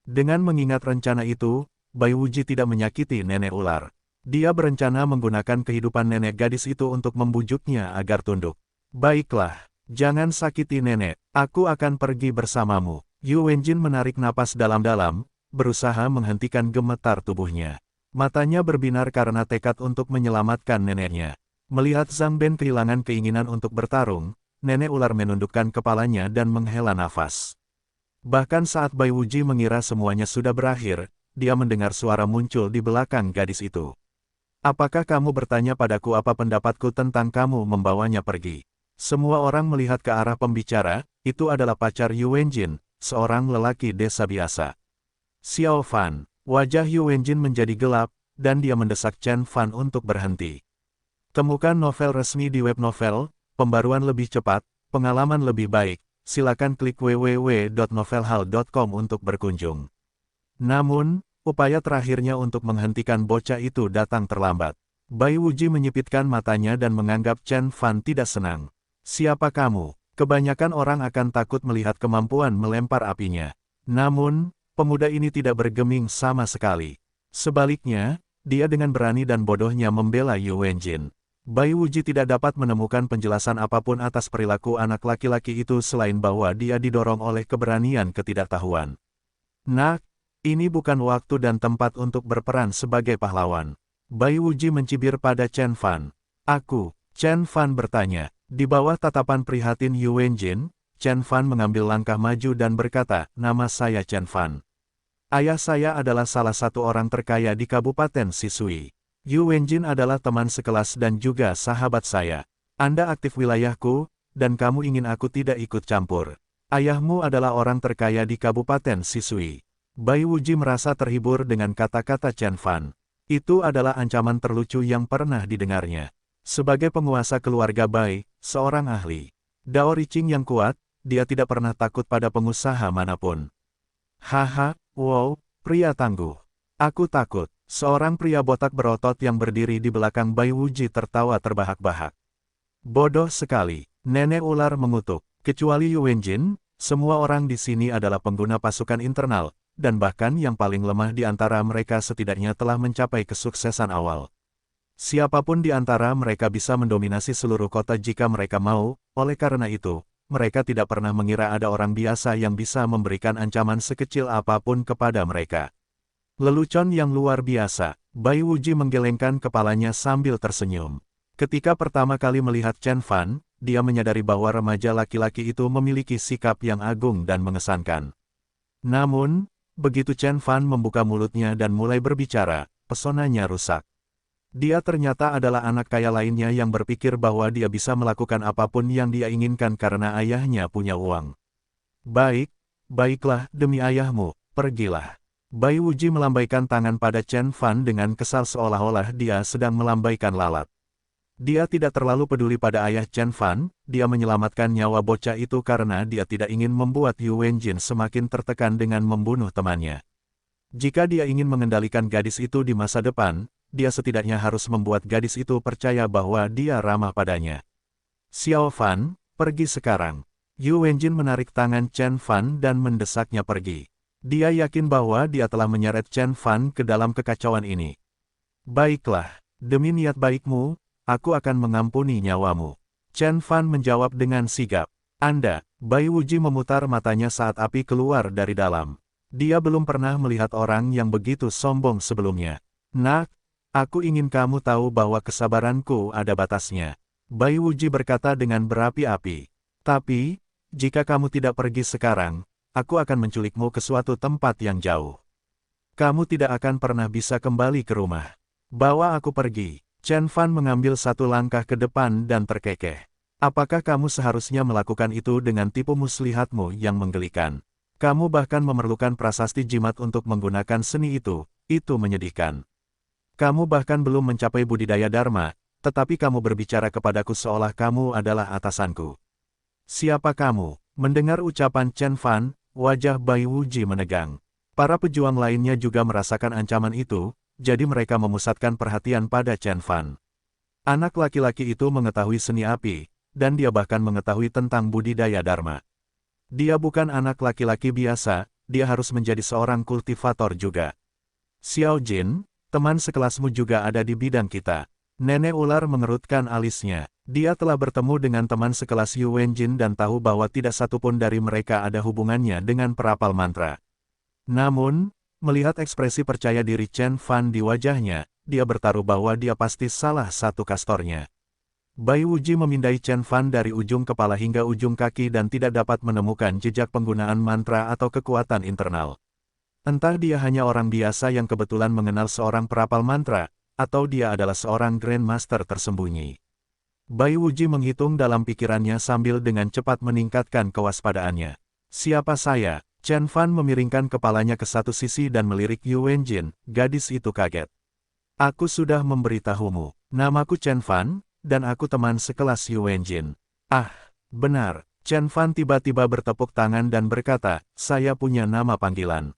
Dengan mengingat rencana itu, Bai Wuji tidak menyakiti nenek ular. Dia berencana menggunakan kehidupan nenek gadis itu untuk membujuknya agar tunduk. Baiklah, jangan sakiti nenek, aku akan pergi bersamamu. Yu Wenjin menarik napas dalam-dalam, berusaha menghentikan gemetar tubuhnya. Matanya berbinar karena tekad untuk menyelamatkan neneknya. Melihat Zhang Ben kehilangan keinginan untuk bertarung, nenek ular menundukkan kepalanya dan menghela nafas. Bahkan saat Bai Wuji mengira semuanya sudah berakhir, dia mendengar suara muncul di belakang gadis itu. Apakah kamu bertanya padaku apa pendapatku tentang kamu membawanya pergi? Semua orang melihat ke arah pembicara, itu adalah pacar Yu Wenjin, seorang lelaki desa biasa. Xiao Fan, wajah Yu Wenjin menjadi gelap, dan dia mendesak Chen Fan untuk berhenti. Temukan novel resmi di web novel, pembaruan lebih cepat, pengalaman lebih baik, silakan klik www.novelhall.com untuk berkunjung. Namun, upaya terakhirnya untuk menghentikan bocah itu datang terlambat. Bai Wuji menyipitkan matanya dan menganggap Chen Fan tidak senang. Siapa kamu? Kebanyakan orang akan takut melihat kemampuan melempar apinya. Namun, pemuda ini tidak bergeming sama sekali. Sebaliknya, dia dengan berani dan bodohnya membela Yu Wenjin. Bai Wuji tidak dapat menemukan penjelasan apapun atas perilaku anak laki-laki itu selain bahwa dia didorong oleh keberanian ketidaktahuan. Nak, ini bukan waktu dan tempat untuk berperan sebagai pahlawan. Bai Wuji mencibir pada Chen Fan. Aku, Chen Fan bertanya. Di bawah tatapan prihatin Yu Wenjin, Chen Fan mengambil langkah maju dan berkata, nama saya Chen Fan. Ayah saya adalah salah satu orang terkaya di Kabupaten Sisui. Yu Wenjin adalah teman sekelas dan juga sahabat saya. Anda aktif wilayahku, dan kamu ingin aku tidak ikut campur. Ayahmu adalah orang terkaya di Kabupaten Sisui. Bai Wuji merasa terhibur dengan kata-kata Chen Fan. Itu adalah ancaman terlucu yang pernah didengarnya. Sebagai penguasa keluarga Bai, seorang ahli Dao Riqing yang kuat, dia tidak pernah takut pada pengusaha manapun. Haha, wow, pria tangguh. Aku takut. Seorang pria botak berotot yang berdiri di belakang Bai Wuji tertawa terbahak-bahak. Bodoh sekali, nenek ular mengutuk. Kecuali Yu Wenjin, semua orang di sini adalah pengguna pasukan internal, dan bahkan yang paling lemah di antara mereka setidaknya telah mencapai kesuksesan awal. Siapapun di antara mereka bisa mendominasi seluruh kota jika mereka mau, oleh karena itu, mereka tidak pernah mengira ada orang biasa yang bisa memberikan ancaman sekecil apapun kepada mereka. Lelucon yang luar biasa, Bai Wuji menggelengkan kepalanya sambil tersenyum. Ketika pertama kali melihat Chen Fan, dia menyadari bahwa remaja laki-laki itu memiliki sikap yang agung dan mengesankan. Namun, begitu Chen Fan membuka mulutnya dan mulai berbicara, pesonanya rusak. Dia ternyata adalah anak kaya lainnya yang berpikir bahwa dia bisa melakukan apapun yang dia inginkan karena ayahnya punya uang. Baik, baiklah, demi ayahmu, pergilah. Bai Wuji melambaikan tangan pada Chen Fan dengan kesal seolah-olah dia sedang melambaikan lalat. Dia tidak terlalu peduli pada ayah Chen Fan, dia menyelamatkan nyawa bocah itu karena dia tidak ingin membuat Yu Wenjin semakin tertekan dengan membunuh temannya. Jika dia ingin mengendalikan gadis itu di masa depan, dia setidaknya harus membuat gadis itu percaya bahwa dia ramah padanya. Xiao Fan, pergi sekarang. Yu Wenjin menarik tangan Chen Fan dan mendesaknya pergi. Dia yakin bahwa dia telah menyeret Chen Fan ke dalam kekacauan ini. Baiklah, demi niat baikmu, aku akan mengampuni nyawamu. Chen Fan menjawab dengan sigap. Anda, Bai Wuji memutar matanya saat api keluar dari dalam. Dia belum pernah melihat orang yang begitu sombong sebelumnya. Nak, aku ingin kamu tahu bahwa kesabaranku ada batasnya. Bai Wuji berkata dengan berapi-api. Tapi, jika kamu tidak pergi sekarang, aku akan menculikmu ke suatu tempat yang jauh. Kamu tidak akan pernah bisa kembali ke rumah. Bawa aku pergi. Chen Fan mengambil satu langkah ke depan dan terkekeh. Apakah kamu seharusnya melakukan itu dengan tipu muslihatmu yang menggelikan? Kamu bahkan memerlukan prasasti jimat untuk menggunakan seni itu menyedihkan. Kamu bahkan belum mencapai budidaya dharma, tetapi kamu berbicara kepadaku seolah kamu adalah atasanku. Siapa kamu? Mendengar ucapan Chen Fan, wajah Bai Wuji menegang. Para pejuang lainnya juga merasakan ancaman itu, jadi mereka memusatkan perhatian pada Chen Fan. Anak laki-laki itu mengetahui seni api, dan dia bahkan mengetahui tentang budidaya dharma. Dia bukan anak laki-laki biasa, dia harus menjadi seorang kultivator juga. Xiao Jin, teman sekelasmu juga ada di bidang kita. Nenek ular mengerutkan alisnya. Dia telah bertemu dengan teman sekelas Yu Wenjin dan tahu bahwa tidak satupun dari mereka ada hubungannya dengan perapal mantra. Namun, melihat ekspresi percaya diri Chen Fan di wajahnya, dia bertaruh bahwa dia pasti salah satu kastornya. Bai Wuji memindai Chen Fan dari ujung kepala hingga ujung kaki dan tidak dapat menemukan jejak penggunaan mantra atau kekuatan internal. Entah dia hanya orang biasa yang kebetulan mengenal seorang perapal mantra, atau dia adalah seorang Grandmaster tersembunyi. Bai Wuji menghitung dalam pikirannya sambil dengan cepat meningkatkan kewaspadaannya. Siapa saya? Chen Fan memiringkan kepalanya ke satu sisi dan melirik Yu Wenjin, gadis itu kaget. Aku sudah memberitahumu, namaku Chen Fan, dan aku teman sekelas Yu Wenjin. Ah, benar, Chen Fan tiba-tiba bertepuk tangan dan berkata, saya punya nama panggilan.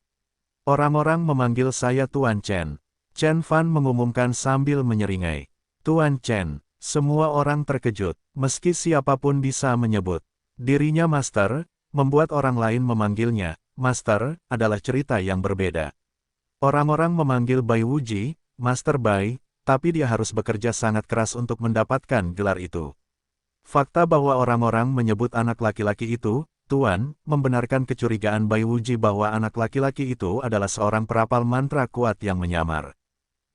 Orang-orang memanggil saya Tuan Chen. Chen Fan mengumumkan sambil menyeringai. Tuan Chen, semua orang terkejut, meski siapapun bisa menyebut dirinya Master, membuat orang lain memanggilnya Master, adalah cerita yang berbeda. Orang-orang memanggil Bai Wuji, Master Bai, tapi dia harus bekerja sangat keras untuk mendapatkan gelar itu. Fakta bahwa orang-orang menyebut anak laki-laki itu, Tuan, membenarkan kecurigaan Bai Wuji bahwa anak laki-laki itu adalah seorang perapal mantra kuat yang menyamar.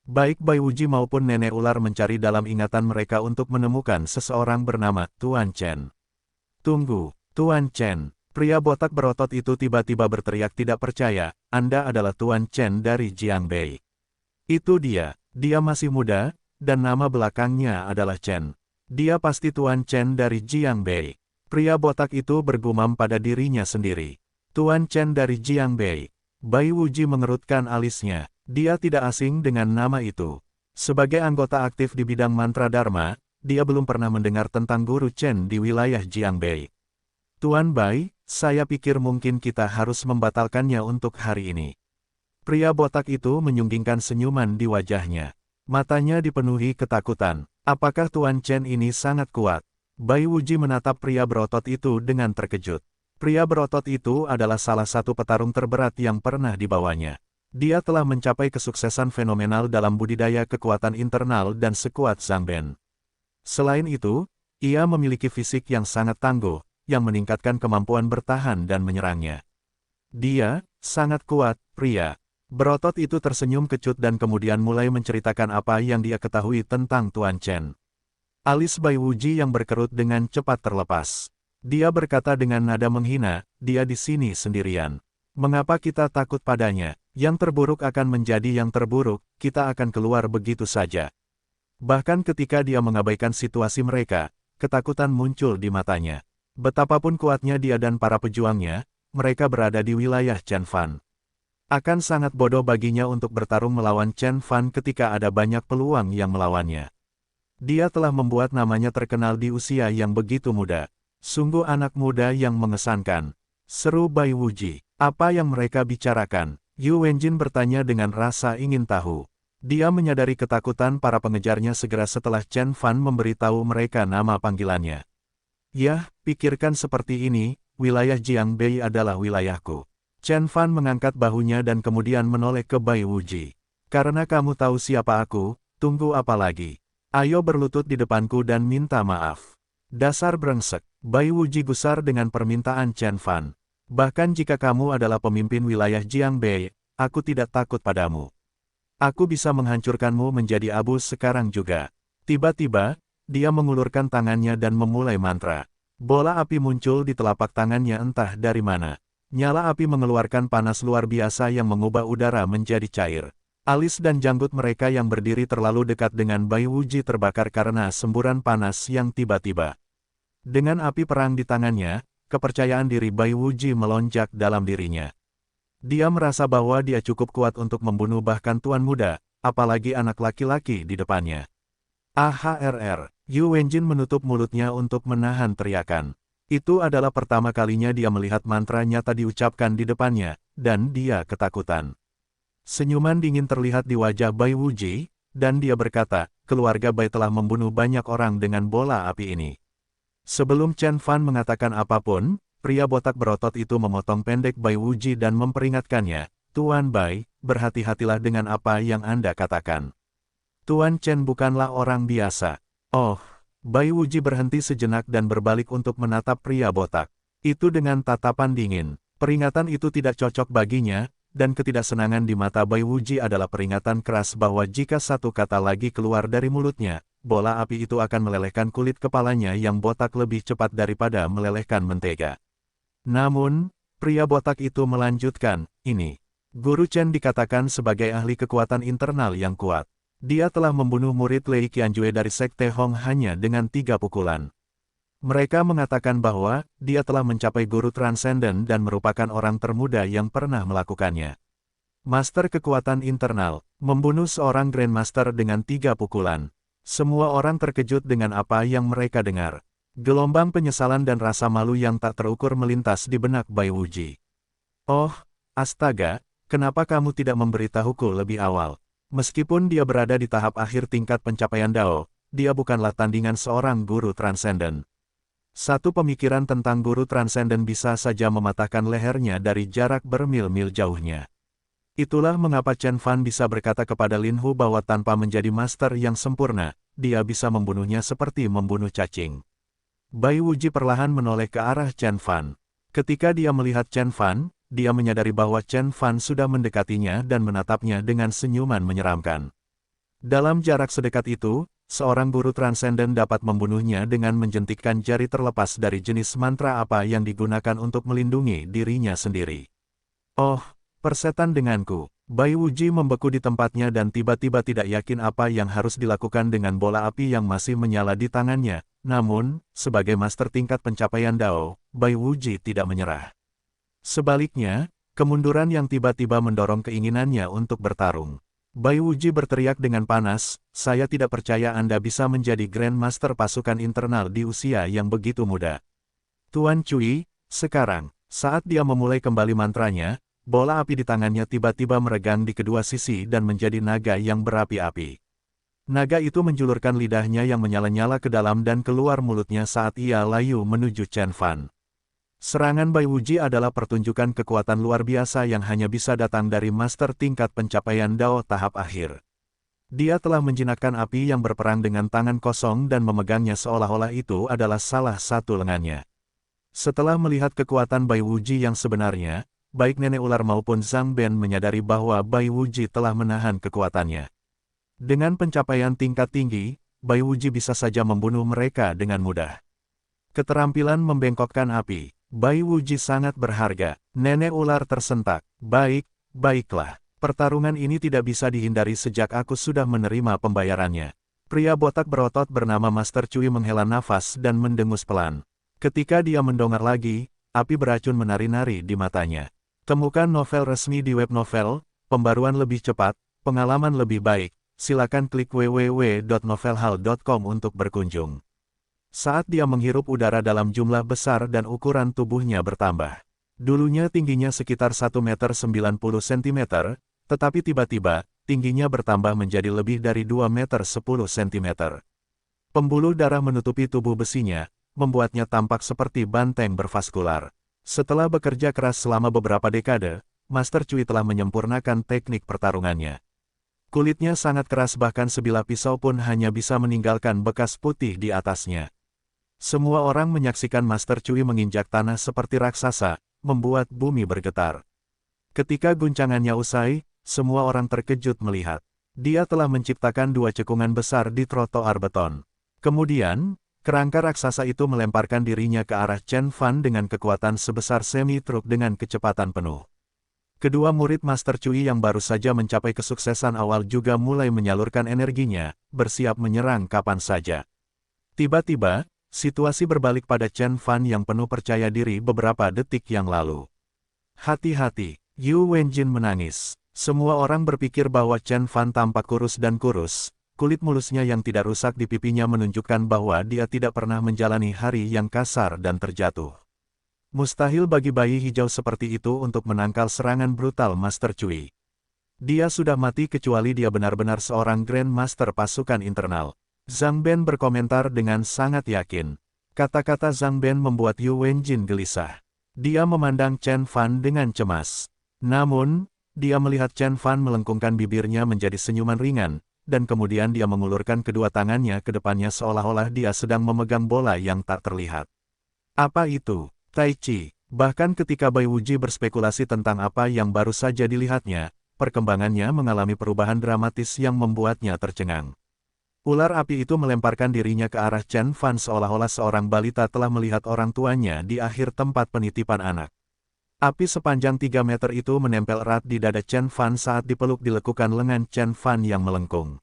Baik Bai Wuji maupun nenek ular mencari dalam ingatan mereka untuk menemukan seseorang bernama Tuan Chen. Tunggu, Tuan Chen. Pria botak berotot itu tiba-tiba berteriak tidak percaya, Anda adalah Tuan Chen dari Jiangbei. Itu dia masih muda, dan nama belakangnya adalah Chen. Dia pasti Tuan Chen dari Jiangbei. Pria botak itu bergumam pada dirinya sendiri. Tuan Chen dari Jiangbei. Bai Wuji mengerutkan alisnya. Dia tidak asing dengan nama itu. Sebagai anggota aktif di bidang mantra Dharma, dia belum pernah mendengar tentang Guru Chen di wilayah Jiangbei. Tuan Bai, saya pikir mungkin kita harus membatalkannya untuk hari ini. Pria botak itu menyunggingkan senyuman di wajahnya. Matanya dipenuhi ketakutan. Apakah Tuan Chen ini sangat kuat? Bai Wuji menatap pria berotot itu dengan terkejut. Pria berotot itu adalah salah satu petarung terberat yang pernah dibawanya. Dia telah mencapai kesuksesan fenomenal dalam budidaya kekuatan internal dan sekuat Zhangben. Selain itu, ia memiliki fisik yang sangat tangguh, yang meningkatkan kemampuan bertahan dan menyerangnya. Dia sangat kuat, pria berotot itu tersenyum kecut dan kemudian mulai menceritakan apa yang dia ketahui tentang Tuan Chen. Alis Bai Wuji yang berkerut dengan cepat terlepas. Dia berkata dengan nada menghina, dia di sini sendirian. Mengapa kita takut padanya? Yang terburuk akan menjadi yang terburuk, kita akan keluar begitu saja. Bahkan ketika dia mengabaikan situasi mereka, ketakutan muncul di matanya. Betapapun kuatnya dia dan para pejuangnya, mereka berada di wilayah Chen Fan. Akan sangat bodoh baginya untuk bertarung melawan Chen Fan ketika ada banyak peluang yang melawannya. Dia telah membuat namanya terkenal di usia yang begitu muda. Sungguh anak muda yang mengesankan. Seru Bai Wuji. Apa yang mereka bicarakan? Yu Wenjin bertanya dengan rasa ingin tahu. Dia menyadari ketakutan para pengejarnya segera setelah Chen Fan memberitahu mereka nama panggilannya. Yah, pikirkan seperti ini, wilayah Jiangbei adalah wilayahku. Chen Fan mengangkat bahunya dan kemudian menoleh ke Bai Wuji. Karena kamu tahu siapa aku, tunggu apa lagi? Ayo berlutut di depanku dan minta maaf. Dasar brengsek, Bai Wuji gusar dengan permintaan Chen Fan. Bahkan jika kamu adalah pemimpin wilayah Jiangbei, aku tidak takut padamu. Aku bisa menghancurkanmu menjadi abu sekarang juga. Tiba-tiba, dia mengulurkan tangannya dan memulai mantra. Bola api muncul di telapak tangannya entah dari mana. Nyala api mengeluarkan panas luar biasa yang mengubah udara menjadi cair. Alis dan janggut mereka yang berdiri terlalu dekat dengan Bai Wuji terbakar karena semburan panas yang tiba-tiba. Dengan api perang di tangannya, kepercayaan diri Bai Wuji melonjak dalam dirinya. Dia merasa bahwa dia cukup kuat untuk membunuh bahkan tuan muda, apalagi anak laki-laki di depannya. AHRR, Yu Wenjin menutup mulutnya untuk menahan teriakan. Itu adalah pertama kalinya dia melihat mantra nyata diucapkan di depannya, dan dia ketakutan. Senyuman dingin terlihat di wajah Bai Wuji, dan dia berkata, keluarga Bai telah membunuh banyak orang dengan bola api ini. Sebelum Chen Fan mengatakan apapun, pria botak berotot itu memotong pendek Bai Wuji dan memperingatkannya, Tuan Bai, berhati-hatilah dengan apa yang Anda katakan. Tuan Chen bukanlah orang biasa. Oh, Bai Wuji berhenti sejenak dan berbalik untuk menatap pria botak. Itu dengan tatapan dingin. Peringatan itu tidak cocok baginya, dan ketidaksenangan di mata Bai Wuji adalah peringatan keras bahwa jika satu kata lagi keluar dari mulutnya, bola api itu akan melelehkan kulit kepalanya yang botak lebih cepat daripada melelehkan mentega. Namun, pria botak itu melanjutkan, ini. Guru Chen dikatakan sebagai ahli kekuatan internal yang kuat. Dia telah membunuh murid Lei Qianjue dari Sekte Hong hanya dengan 3 pukulan. Mereka mengatakan bahwa dia telah mencapai guru transenden dan merupakan orang termuda yang pernah melakukannya. Master kekuatan internal, membunuh seorang Grandmaster dengan 3 pukulan. Semua orang terkejut dengan apa yang mereka dengar. Gelombang penyesalan dan rasa malu yang tak terukur melintas di benak Bai Wuji. Oh, astaga, kenapa kamu tidak memberitahuku lebih awal? Meskipun dia berada di tahap akhir tingkat pencapaian Dao, dia bukanlah tandingan seorang guru transenden. Satu pemikiran tentang guru transenden bisa saja mematahkan lehernya dari jarak bermil-mil jauhnya. Itulah mengapa Chen Fan bisa berkata kepada Lin Hu bahwa tanpa menjadi master yang sempurna, dia bisa membunuhnya seperti membunuh cacing. Bai Wuji perlahan menoleh ke arah Chen Fan. Ketika dia melihat Chen Fan, dia menyadari bahwa Chen Fan sudah mendekatinya dan menatapnya dengan senyuman menyeramkan. Dalam jarak sedekat itu, seorang guru transenden dapat membunuhnya dengan menjentikkan jari terlepas dari jenis mantra apa yang digunakan untuk melindungi dirinya sendiri. Oh, persetan denganku. Bai Wuji membeku di tempatnya dan tiba-tiba tidak yakin apa yang harus dilakukan dengan bola api yang masih menyala di tangannya. Namun, sebagai master tingkat pencapaian Dao, Bai Wuji tidak menyerah. Sebaliknya, kemunduran yang tiba-tiba mendorong keinginannya untuk bertarung. Bai Wuji berteriak dengan panas, saya tidak percaya Anda bisa menjadi Grandmaster pasukan internal di usia yang begitu muda. Tuan Cui, sekarang, saat dia memulai kembali mantranya, bola api di tangannya tiba-tiba meregang di kedua sisi dan menjadi naga yang berapi-api. Naga itu menjulurkan lidahnya yang menyala-nyala ke dalam dan keluar mulutnya saat ia layu menuju Chen Fan. Serangan Bai Wuji adalah pertunjukan kekuatan luar biasa yang hanya bisa datang dari master tingkat pencapaian Dao tahap akhir. Dia telah menjinakkan api yang berperang dengan tangan kosong dan memegangnya seolah-olah itu adalah salah satu lengannya. Setelah melihat kekuatan Bai Wuji yang sebenarnya, baik nenek ular maupun Zhang Ben menyadari bahwa Bai Wuji telah menahan kekuatannya. Dengan pencapaian tingkat tinggi, Bai Wuji bisa saja membunuh mereka dengan mudah. Keterampilan membengkokkan api. Bai Wuji sangat berharga. Nenek ular tersentak. Baiklah. Pertarungan ini tidak bisa dihindari sejak aku sudah menerima pembayarannya. Pria botak berotot bernama Master Cui menghela nafas dan mendengus pelan. Ketika dia mendongak lagi, api beracun menari-nari di matanya. Temukan novel resmi di web novel, pembaruan lebih cepat, pengalaman lebih baik. Silakan klik www.novelhal.com untuk berkunjung. Saat dia menghirup udara dalam jumlah besar dan ukuran tubuhnya bertambah. Dulunya tingginya sekitar 1,90 meter, tetapi tiba-tiba, tingginya bertambah menjadi lebih dari 2,10 meter. Pembuluh darah menutupi tubuh besinya, membuatnya tampak seperti banteng bervaskular. Setelah bekerja keras selama beberapa dekade, Master Cui telah menyempurnakan teknik pertarungannya. Kulitnya sangat keras bahkan sebilah pisau pun hanya bisa meninggalkan bekas putih di atasnya. Semua orang menyaksikan Master Cui menginjak tanah seperti raksasa, membuat bumi bergetar. Ketika guncangannya usai, semua orang terkejut melihat. Dia telah menciptakan 2 cekungan besar di trotoar beton. Kemudian, kerangka raksasa itu melemparkan dirinya ke arah Chen Fan dengan kekuatan sebesar semi-truk dengan kecepatan penuh. Kedua murid Master Cui yang baru saja mencapai kesuksesan awal juga mulai menyalurkan energinya, bersiap menyerang kapan saja. Tiba-tiba, situasi berbalik pada Chen Fan yang penuh percaya diri beberapa detik yang lalu. Hati-hati, Yu Wenjin menangis. Semua orang berpikir bahwa Chen Fan tampak kurus dan kurus. Kulit mulusnya yang tidak rusak di pipinya menunjukkan bahwa dia tidak pernah menjalani hari yang kasar dan terjatuh. Mustahil bagi bayi hijau seperti itu untuk menangkal serangan brutal Master Cui. Dia sudah mati kecuali dia benar-benar seorang Grandmaster pasukan internal. Zhang Ben berkomentar dengan sangat yakin. Kata-kata Zhang Ben membuat Yu Wenjin gelisah. Dia memandang Chen Fan dengan cemas. Namun, dia melihat Chen Fan melengkungkan bibirnya menjadi senyuman ringan, dan kemudian dia mengulurkan kedua tangannya ke depannya seolah-olah dia sedang memegang bola yang tak terlihat. Apa itu? Tai Chi. Bahkan ketika Bai Wuji berspekulasi tentang apa yang baru saja dilihatnya, perkembangannya mengalami perubahan dramatis yang membuatnya tercengang. Ular api itu melemparkan dirinya ke arah Chen Fan seolah-olah seorang balita telah melihat orang tuanya di akhir tempat penitipan anak. Api sepanjang 3 meter itu menempel erat di dada Chen Fan saat dipeluk dilekukan lengan Chen Fan yang melengkung.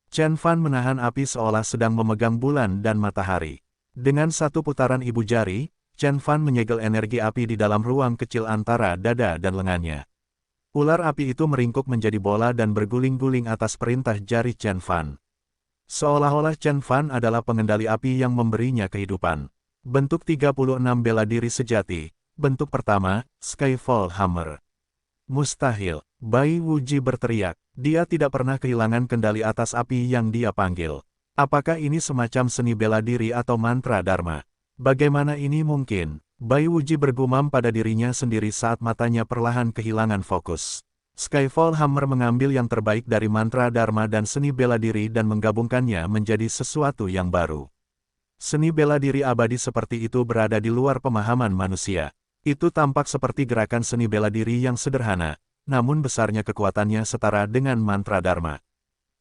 Chen Fan menahan api seolah sedang memegang bulan dan matahari. Dengan satu putaran ibu jari, Chen Fan menyegel energi api di dalam ruang kecil antara dada dan lengannya. Ular api itu meringkuk menjadi bola dan berguling-guling atas perintah jari Chen Fan. Seolah-olah Chen Fan adalah pengendali api yang memberinya kehidupan. Bentuk 36 bela diri sejati. Bentuk pertama, Skyfall Hammer. Mustahil, Bai Wuji berteriak. Dia tidak pernah kehilangan kendali atas api yang dia panggil. Apakah ini semacam seni bela diri atau mantra Dharma? Bagaimana ini mungkin? Bai Wuji bergumam pada dirinya sendiri saat matanya perlahan kehilangan fokus. Skyfall Hammer mengambil yang terbaik dari mantra Dharma dan seni bela diri dan menggabungkannya menjadi sesuatu yang baru. Seni bela diri abadi seperti itu berada di luar pemahaman manusia. Itu tampak seperti gerakan seni bela diri yang sederhana, namun besarnya kekuatannya setara dengan mantra Dharma.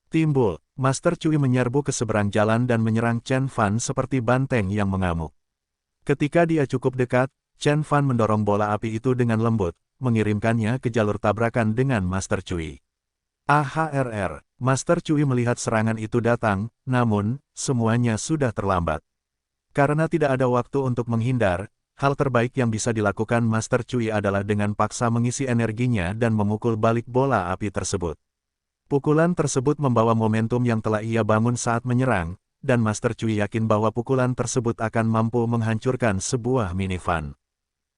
Timbul, Master Cui menyerbu ke seberang jalan dan menyerang Chen Fan seperti banteng yang mengamuk. Ketika dia cukup dekat, Chen Fan mendorong bola api itu dengan lembut, mengirimkannya ke jalur tabrakan dengan Master Cui. AHRR, Master Cui melihat serangan itu datang, namun, semuanya sudah terlambat. Karena tidak ada waktu untuk menghindar, hal terbaik yang bisa dilakukan Master Cui adalah dengan paksa mengisi energinya dan memukul balik bola api tersebut. Pukulan tersebut membawa momentum yang telah ia bangun saat menyerang, dan Master Cui yakin bahwa pukulan tersebut akan mampu menghancurkan sebuah minifan.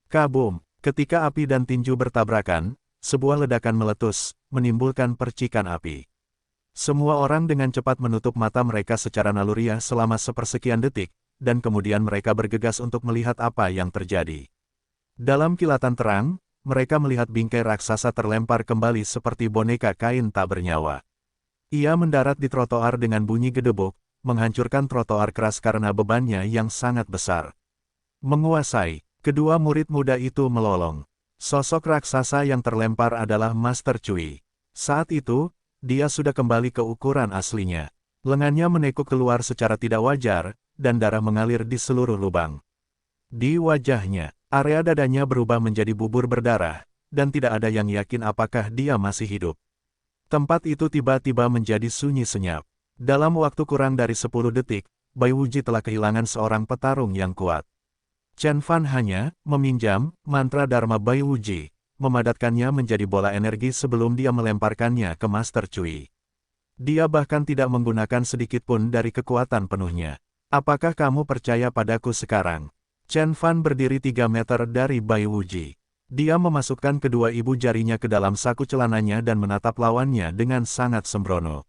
Kabum! Ketika api dan tinju bertabrakan, sebuah ledakan meletus, menimbulkan percikan api. Semua orang dengan cepat menutup mata mereka secara naluriah selama sepersekian detik, dan kemudian mereka bergegas untuk melihat apa yang terjadi. Dalam kilatan terang, mereka melihat bingkai raksasa terlempar kembali seperti boneka kain tak bernyawa. Ia mendarat di trotoar dengan bunyi gedebuk, menghancurkan trotoar keras karena bebannya yang sangat besar. Menguasai, kedua murid muda itu melolong. Sosok raksasa yang terlempar adalah Master Cui. Saat itu, dia sudah kembali ke ukuran aslinya. Lengannya menekuk keluar secara tidak wajar, dan darah mengalir di seluruh lubang. Di wajahnya, area dadanya berubah menjadi bubur berdarah, dan tidak ada yang yakin apakah dia masih hidup. Tempat itu tiba-tiba menjadi sunyi senyap. Dalam waktu kurang dari 10 detik, Bai Wuji telah kehilangan seorang petarung yang kuat. Chen Fan hanya meminjam mantra Dharma Bai Wuji, memadatkannya menjadi bola energi sebelum dia melemparkannya ke Master Cui. Dia bahkan tidak menggunakan sedikit pun dari kekuatan penuhnya. Apakah kamu percaya padaku sekarang? Chen Fan berdiri 3 meter dari Bai Wuji. Dia memasukkan kedua ibu jarinya ke dalam saku celananya dan menatap lawannya dengan sangat sembrono.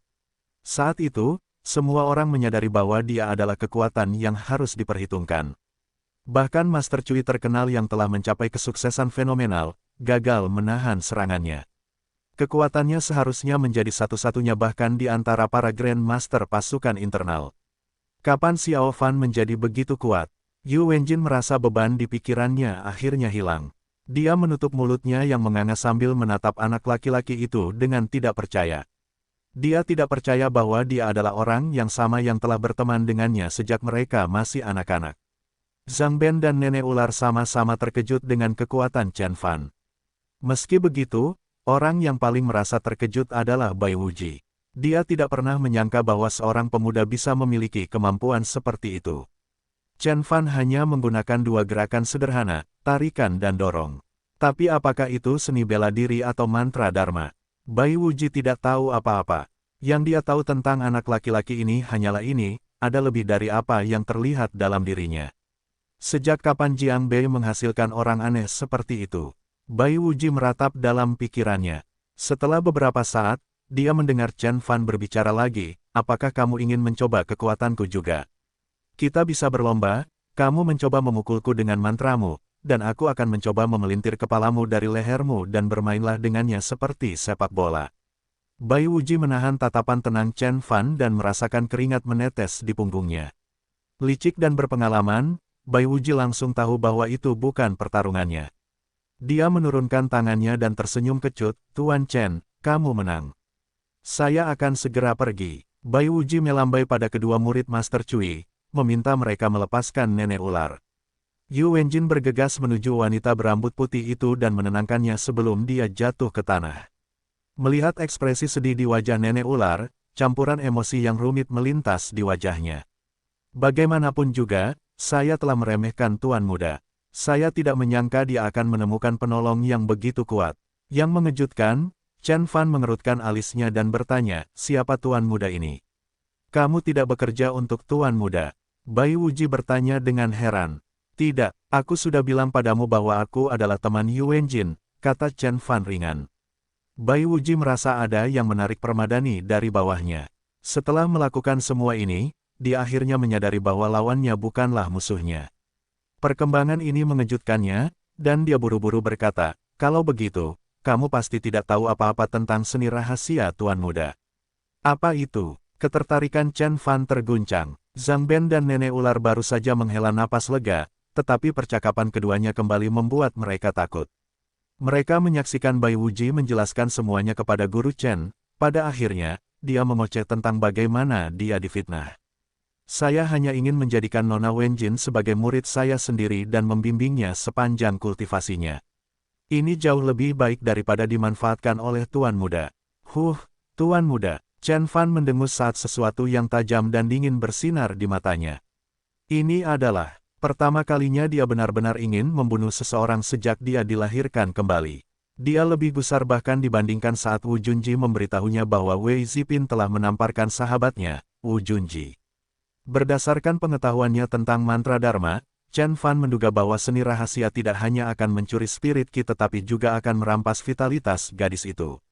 Saat itu, semua orang menyadari bahwa dia adalah kekuatan yang harus diperhitungkan. Bahkan Master Cui terkenal yang telah mencapai kesuksesan fenomenal, gagal menahan serangannya. Kekuatannya seharusnya menjadi satu-satunya bahkan di antara para Grand Master pasukan internal. Kapan Xiao Fan menjadi begitu kuat? Yu Wenjin merasa beban di pikirannya akhirnya hilang. Dia menutup mulutnya yang menganga sambil menatap anak laki-laki itu dengan tidak percaya. Dia tidak percaya bahwa dia adalah orang yang sama yang telah berteman dengannya sejak mereka masih anak-anak. Zhang Ben dan nenek ular sama-sama terkejut dengan kekuatan Chen Fan. Meski begitu, orang yang paling merasa terkejut adalah Bai Wuji. Dia tidak pernah menyangka bahwa seorang pemuda bisa memiliki kemampuan seperti itu. Chen Fan hanya menggunakan dua gerakan sederhana, tarikan dan dorong. Tapi apakah itu seni bela diri atau mantra Dharma? Bai Wuji tidak tahu apa-apa. Yang dia tahu tentang anak laki-laki ini hanyalah ini, ada lebih dari apa yang terlihat dalam dirinya. Sejak kapan Jiang Bei menghasilkan orang aneh seperti itu? Bai Wuji meratap dalam pikirannya. Setelah beberapa saat, dia mendengar Chen Fan berbicara lagi, apakah kamu ingin mencoba kekuatanku juga? Kita bisa berlomba, kamu mencoba memukulku dengan mantramu, dan aku akan mencoba memelintir kepalamu dari lehermu dan bermainlah dengannya seperti sepak bola. Bai Wuji menahan tatapan tenang Chen Fan dan merasakan keringat menetes di punggungnya. Licik dan berpengalaman, Bai Wuji langsung tahu bahwa itu bukan pertarungannya. Dia menurunkan tangannya dan tersenyum kecut, "Tuan Chen, kamu menang. Saya akan segera pergi." Bai Wuji melambai pada kedua murid Master Cui, meminta mereka melepaskan nenek ular. Yu Wenjin bergegas menuju wanita berambut putih itu dan menenangkannya sebelum dia jatuh ke tanah. Melihat ekspresi sedih di wajah nenek ular, campuran emosi yang rumit melintas di wajahnya. "Bagaimanapun juga, saya telah meremehkan Tuan Muda. Saya tidak menyangka dia akan menemukan penolong yang begitu kuat." Yang mengejutkan, Chen Fan mengerutkan alisnya dan bertanya, "Siapa Tuan Muda ini? Kamu tidak bekerja untuk Tuan Muda?" Bai Wuji bertanya dengan heran. "Tidak, aku sudah bilang padamu bahwa aku adalah teman Yu Wenjin," kata Chen Fan ringan. Bai Wuji merasa ada yang menarik permadani dari bawahnya. Setelah melakukan semua ini, dia akhirnya menyadari bahwa lawannya bukanlah musuhnya. Perkembangan ini mengejutkannya, dan dia buru-buru berkata, "Kalau begitu, kamu pasti tidak tahu apa-apa tentang seni rahasia Tuan Muda." "Apa itu?" Ketertarikan Chen Fan terguncang. Zhang Ben dan nenek ular baru saja menghela napas lega, tetapi percakapan keduanya kembali membuat mereka takut. Mereka menyaksikan Bai Wuji menjelaskan semuanya kepada Guru Chen. Pada akhirnya, dia mengoceh tentang bagaimana dia difitnah. "Saya hanya ingin menjadikan Nona Wenjin sebagai murid saya sendiri dan membimbingnya sepanjang kultivasinya. Ini jauh lebih baik daripada dimanfaatkan oleh Tuan Muda." Tuan Muda." Chen Fan mendengus saat sesuatu yang tajam dan dingin bersinar di matanya. Ini adalah pertama kalinya dia benar-benar ingin membunuh seseorang sejak dia dilahirkan kembali. Dia lebih besar bahkan dibandingkan saat Wu Junji memberitahunya bahwa Wei Zipin telah menamparkan sahabatnya, Wu Junji. Berdasarkan pengetahuannya tentang mantra Dharma, Chen Fan menduga bahwa seni rahasia tidak hanya akan mencuri spirit ki tetapi juga akan merampas vitalitas gadis itu.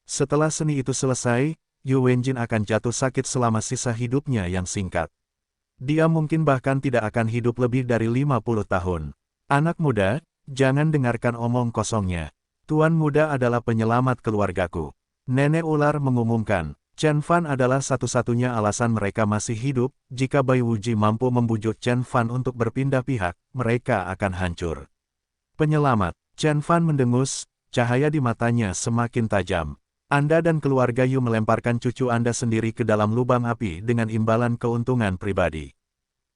Setelah seni itu selesai, Yu Wenjin akan jatuh sakit selama sisa hidupnya yang singkat. Dia mungkin bahkan tidak akan hidup lebih dari 50 tahun. "Anak muda, jangan dengarkan omong kosongnya. Tuan Muda adalah penyelamat keluargaku," nenek ular mengumumkan. Chen Fan adalah satu-satunya alasan mereka masih hidup. Jika Bai Wuji mampu membujuk Chen Fan untuk berpindah pihak, mereka akan hancur. "Penyelamat," Chen Fan mendengus, cahaya di matanya semakin tajam. "Anda dan keluarga Yu melemparkan cucu Anda sendiri ke dalam lubang api dengan imbalan keuntungan pribadi.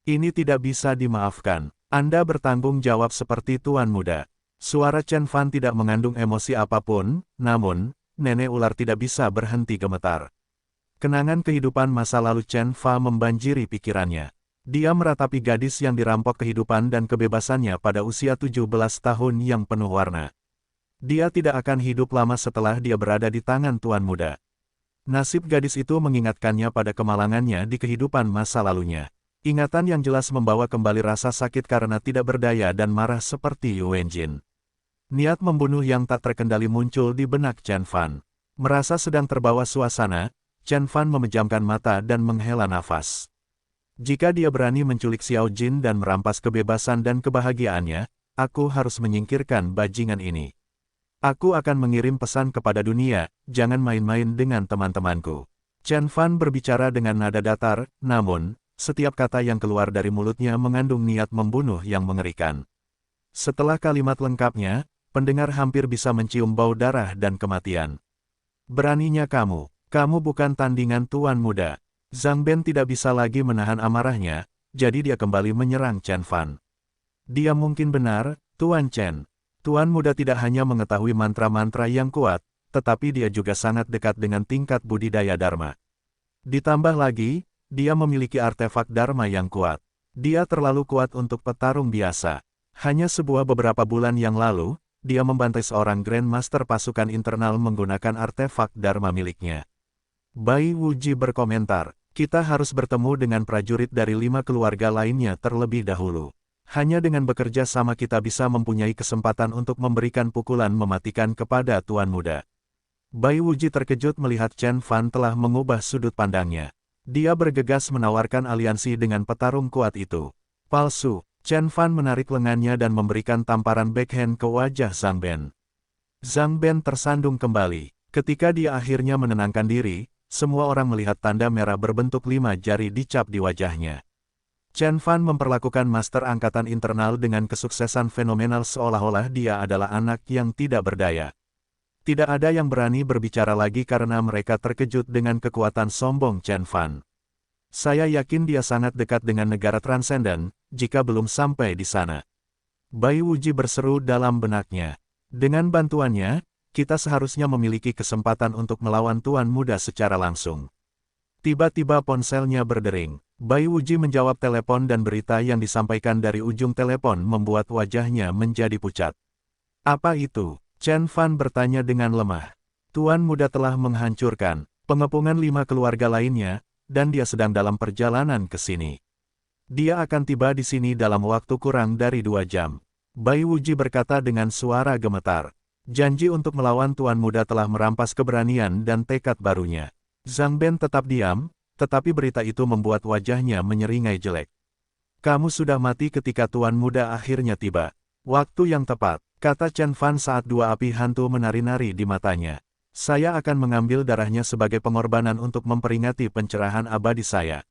Ini tidak bisa dimaafkan. Anda bertanggung jawab seperti Tuan Muda." Suara Chen Fan tidak mengandung emosi apapun, namun, nenek ular tidak bisa berhenti gemetar. Kenangan kehidupan masa lalu Chen Fa membanjiri pikirannya. Dia meratapi gadis yang dirampok kehidupan dan kebebasannya pada usia 17 tahun yang penuh warna. Dia tidak akan hidup lama setelah dia berada di tangan Tuan Muda. Nasib gadis itu mengingatkannya pada kemalangannya di kehidupan masa lalunya. Ingatan yang jelas membawa kembali rasa sakit karena tidak berdaya dan marah seperti Yu Wenjin. Niat membunuh yang tak terkendali muncul di benak Chen Fan. Merasa sedang terbawa suasana, Chen Fan memejamkan mata dan menghela nafas. Jika dia berani menculik Xiao Jin dan merampas kebebasan dan kebahagiaannya, aku harus menyingkirkan bajingan ini. Aku akan mengirim pesan kepada dunia, jangan main-main dengan teman-temanku. Chen Fan berbicara dengan nada datar, namun, setiap kata yang keluar dari mulutnya mengandung niat membunuh yang mengerikan. Setelah kalimat lengkapnya, pendengar hampir bisa mencium bau darah dan kematian. "Beraninya kamu bukan tandingan Tuan Muda." Zhang Ben tidak bisa lagi menahan amarahnya, jadi dia kembali menyerang Chen Fan. "Dia mungkin benar, Tuan Chen. Tuan Muda tidak hanya mengetahui mantra-mantra yang kuat, tetapi dia juga sangat dekat dengan tingkat budidaya Dharma. Ditambah lagi, dia memiliki artefak Dharma yang kuat. Dia terlalu kuat untuk petarung biasa. Hanya beberapa bulan yang lalu, dia membantai seorang Grandmaster pasukan internal menggunakan artefak Dharma miliknya." Bai Wuji berkomentar, "Kita harus bertemu dengan prajurit dari 5 keluarga lainnya terlebih dahulu. Hanya dengan bekerja sama kita bisa mempunyai kesempatan untuk memberikan pukulan mematikan kepada Tuan Muda." Bai Wuji terkejut melihat Chen Fan telah mengubah sudut pandangnya. Dia bergegas menawarkan aliansi dengan petarung kuat itu. "Palsu." Chen Fan menarik lengannya dan memberikan tamparan backhand ke wajah Zhang Ben. Zhang Ben tersandung kembali. Ketika dia akhirnya menenangkan diri, semua orang melihat tanda merah berbentuk 5 jari dicap di wajahnya. Chen Fan memperlakukan master angkatan internal dengan kesuksesan fenomenal seolah-olah dia adalah anak yang tidak berdaya. Tidak ada yang berani berbicara lagi karena mereka terkejut dengan kekuatan sombong Chen Fan. Saya yakin dia sangat dekat dengan negara transenden, jika belum sampai di sana. Bai Wuji berseru dalam benaknya. Dengan bantuannya, kita seharusnya memiliki kesempatan untuk melawan Tuan Muda secara langsung. Tiba-tiba ponselnya berdering. Bai Wuji menjawab telepon dan berita yang disampaikan dari ujung telepon membuat wajahnya menjadi pucat. Apa itu? Chen Fan bertanya dengan lemah. Tuan Muda telah menghancurkan pengepungan 5 keluarga lainnya, dan dia sedang dalam perjalanan ke sini. Dia akan tiba di sini dalam waktu kurang dari 2 jam. Bai Wuji berkata dengan suara gemetar. Janji untuk melawan Tuan Muda telah merampas keberanian dan tekad barunya. Zhang Ben tetap diam, tetapi berita itu membuat wajahnya menyeringai jelek. Kamu sudah mati ketika Tuan Muda akhirnya tiba. Waktu yang tepat, kata Chen Fan saat 2 api hantu menari-nari di matanya. Saya akan mengambil darahnya sebagai pengorbanan untuk memperingati pencerahan abadi saya.